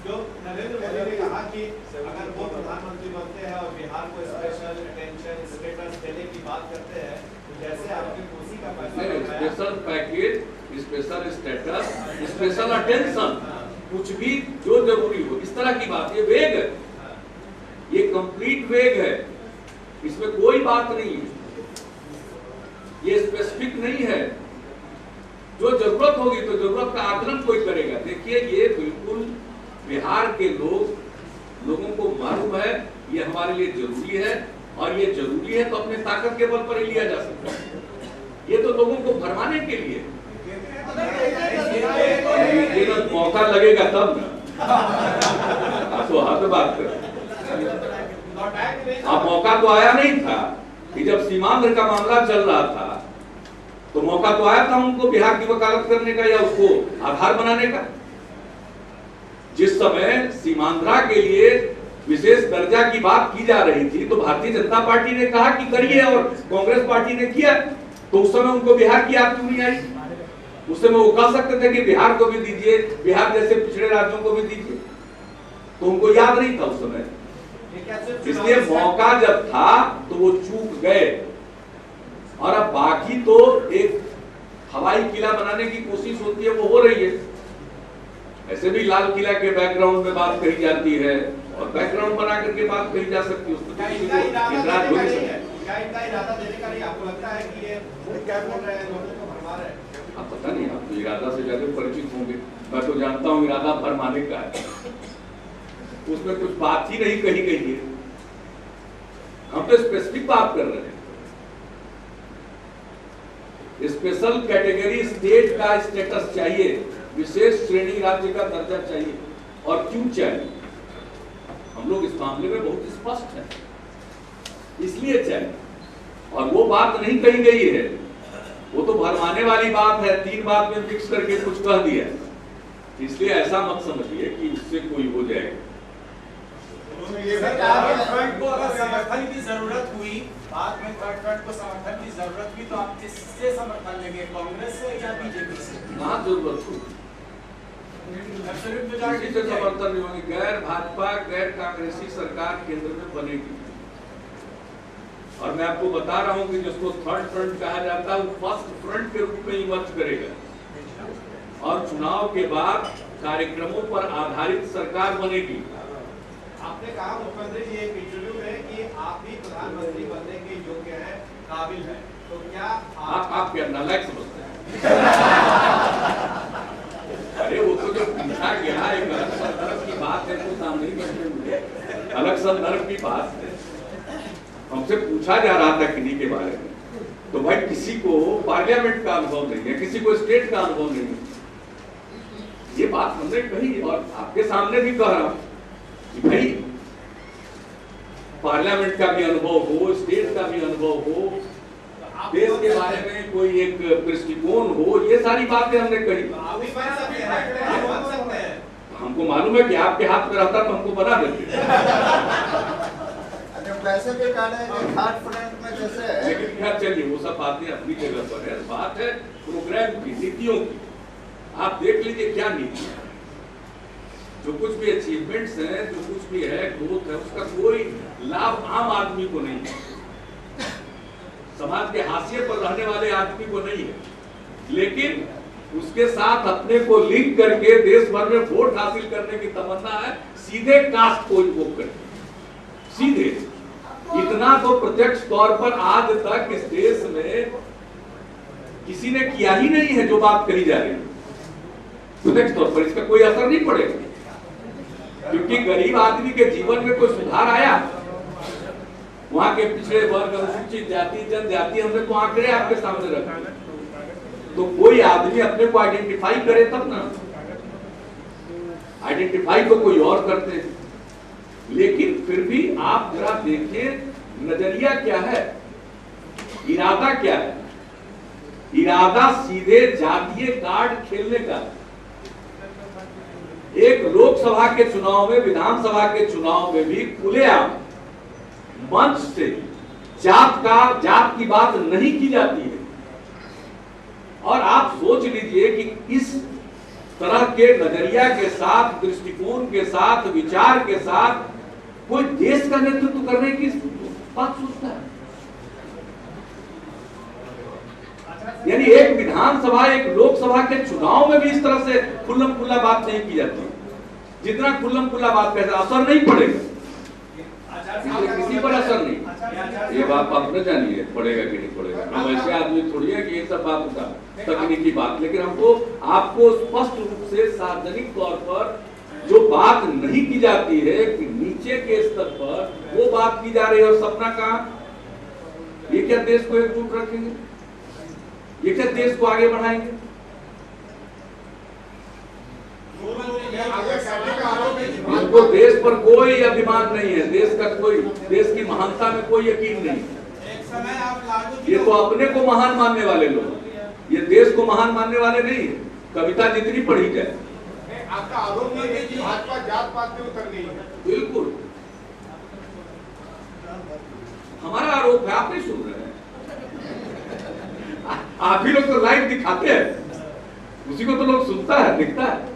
जो नरेंद्र मोदी ने कहा कि अगर वो प्रधानमंत्री बनते हैं और बिहार को स्पेशल अटेंशन स्टेटस देने की बात करते हैं, तो जैसे आपकी कोसी का पैसा special package, special status, special attention, कुछ भी जो जरूरी हो, इस तरह की बात, ये वेग है, ये कंप्लीट वेग है, इसमें कोई बात नहीं है, ये स्पेसिफिक नहीं है। जो जरूरत होगी तो जरूरत का आकलन कोई करेगा। देखिए, ये बिल्कुल बिहार के लोगों को मालूम है, ये हमारे लिए जरूरी है और ये जरूरी है तो अपने ताकत के बल पर ही लिया जा सकता है। ये तो लोगों को भरमाने के लिए, लेकिन मौका लगेगा तब ना। आप तो हद बात कर, अब मौका तो आया नहीं था कि जब सीमांध्र का मामला चल रहा था तो मौका तो आया था उनको बिहार की वकालत करने का या उसको आधार बनाने का। जिस समय सीमांध्रा के लिए विशेष दर्जा की बात की जा रही थी तो भारतीय जनता पार्टी ने कहा कि करिए और कांग्रेस पार्टी ने किया, तो उस समय उनको बिहार की याद क्यों नहीं आई? उस समय वो कह सकते थे कि बिहार को भी दीजिए, बिहार जैसे पिछड़े राज्यों को भी दीजिए, तो उनको याद नहीं था उस समय। इसलिए मौका जब था तो वो चूक गए, और अब बाकी तो एक हवाई किला बनाने की कोशिश होती है, वो हो रही है। ऐसे भी लाल किला के बैकग्राउंड में बात कही जाती है और बैकग्राउंड बना करके बात कही जा सकती है। क्या इनका इरादा देने का नहीं आपको लगता है कि ये क्या बोल रहे हैं, लोगों को भरमा रहे हैं? अब पता नहीं, आप तो इरादा से ज्यादा परिचित होंगे। मैं तो जानता हूँ इरादा भरमाने का है, उसमें कुछ बात ही नहीं कही गई है। हम तो स्पेसिफिक बात कर रहे हैं। स्पेशल कैटेगरी स्टेट का स्टेटस चाहिए, विशेष श्रेणी राज्य का दर्जा चाहिए। और क्यों चाहिए? हम लोग इस मामले में बहुत स्पष्ट हैं, इसलिए चाहिए। और वो बात नहीं कही गई है, वो तो भरमाने वाली बात है, 3 बात में मिक्स करके कुछ कह दिया, इसलिए ऐसा मत समझिए कि उससे कोई हो जाएगा। फ्रंट को अगर समर्थन की जरूरत हुई, बाद में थर्ड फ्रंट को समर्थन की जरूरत हुई, तो आप किससे समर्थन लेंगे, कांग्रेस से या बीजेपी से? कहाँ जरूरत हुई? किसी से समर्थन नहीं होगी। गैर भाजपा गैर कांग्रेसी सरकार केंद्र में बनेगी, और मैं आपको बता रहा हूं कि जिसको थर्ड फ्रंट कहा जाता है वो फर्स्ट फ्रंट के रूप में इमर्ज करेगा, और चुनाव के बाद कार्यक्रमों पर आधारित सरकार बनेगी। आपने कहा मुख्यमंत्री जी एक इंटरव्यू में कि आप भी प्रधानमंत्री बनने के योग्य हैं, काबिल हैं, तो क्या आप क्या नालायक समझते हैं? अरे वो तो जो पूछा गया एक अलग संदर्भ की बात है, तो सामने ही बैठे हुए अलग संदर्भ की बात है। हमसे पूछा जा रहा था किन्हीं के बारे में, तो भाई किसी को पार्लियामेंट का अनुभव नहीं है, किसी को स्टेट का अनुभव नहीं है। ये बात हमने कही और आपके सामने भी कह रहा कि भाई पार्लियामेंट का भी अनुभव हो, स्टेट का भी अनुभव हो, देश के बारे में कोई एक दृष्टिकोण हो, ये सारी बातें हमने कही। हमको मालूम है कि आपके हाथ में रहता तो हमको बना देते। पैसे भी काटे थर्ड फ्रंट में जैसे, लेकिन क्या चलिए वो सब बातें अपनी जगह पर है। बात है प्रोग्राम की, नीतियों की। आप देख लीजिए क्या नीति है, जो कुछ भी अचीवमेंट्स हैं, जो कुछ भी है, ग्रोथ है, उसका कोई लाभ आम आदमी को नहीं है, समाज के हाशिए पर रहने वाले आदमी को नहीं है। लेकिन उसके साथ अपने को लिंक करके देश भर में वोट हासिल करने की तमन्ना है, सीधे कास्ट को इन्वोक करके, सीधे। इतना तो प्रत्यक्ष तौर पर आज तक इस देश में किसी ने किया ही नहीं है जो बात करी जा रही है। प्रत्यक्ष तौर पर इसका कोई असर नहीं पड़ेगा, क्योंकि गरीब आदमी के जीवन में कोई सुधार आया, वहां के पिछड़े वर्ग, अनुसूचित जाति, जनजाति, हमने तो आंकड़े आपके सामने रखे, तो कोई आदमी अपने को आइडेंटिफाई करे तब ना। आइडेंटिफाई तो कोई और करते हैं। लेकिन फिर भी आप जरा देखिए नजरिया क्या है, इरादा क्या है। इरादा सीधे जातीय कार्ड खेलने का। एक लोकसभा के चुनाव में, विधानसभा के चुनाव में भी खुलेआम मंच से जात की बात नहीं की जाती है। और आप सोच लीजिए कि इस तरह के नजरिया के साथ, दृष्टिकोण के साथ, विचार के साथ कोई देश का नेतृत्व करने की बात सोचता है। यानी एक विधानसभा, एक लोकसभा के चुनाव में भी इस तरह से खुल्लम खुल्ला बात नहीं की जाती। जितना खुल्लम खुल्ला बात कहता है, असर नहीं पड़ेगा, किसी पर असर नहीं। ये बात आप न जानिए पड़ेगा कि नहीं पड़ेगा। हम ऐसे आदमी थोड़ी है कि ये सब बात होता तकनीकी बात, लेकिन हमको आपको स्पष्ट रूप से सार्वजनिक तौर पर जो बात नहीं की जाती है कि नीति नीचे के स्तर पर वो बात की जा रही है और सपना कहाँ? ये क्या देश को एकजुट रखेंगे? ये क्या देश को आगे बढ़ाएंगे? इनको देश पर कोई अभिमान नहीं है, देश की महानता में कोई यकीन नहीं है। एक समय आप लागू ये तो अपने को महान मानने वाले लोग, ये देश को महान मानने वाले नहीं है। कविता जितनी पढ़ी जाए। आपका आरोप नहीं है कि भाजपा जात पात में उतर गई है। बिल्कुल हमारा आरोप है, आप नहीं सुन रहे हैं। आप ही लोग तो लाइव दिखाते हैं, उसी को तो लोग सुनता है, दिखता है।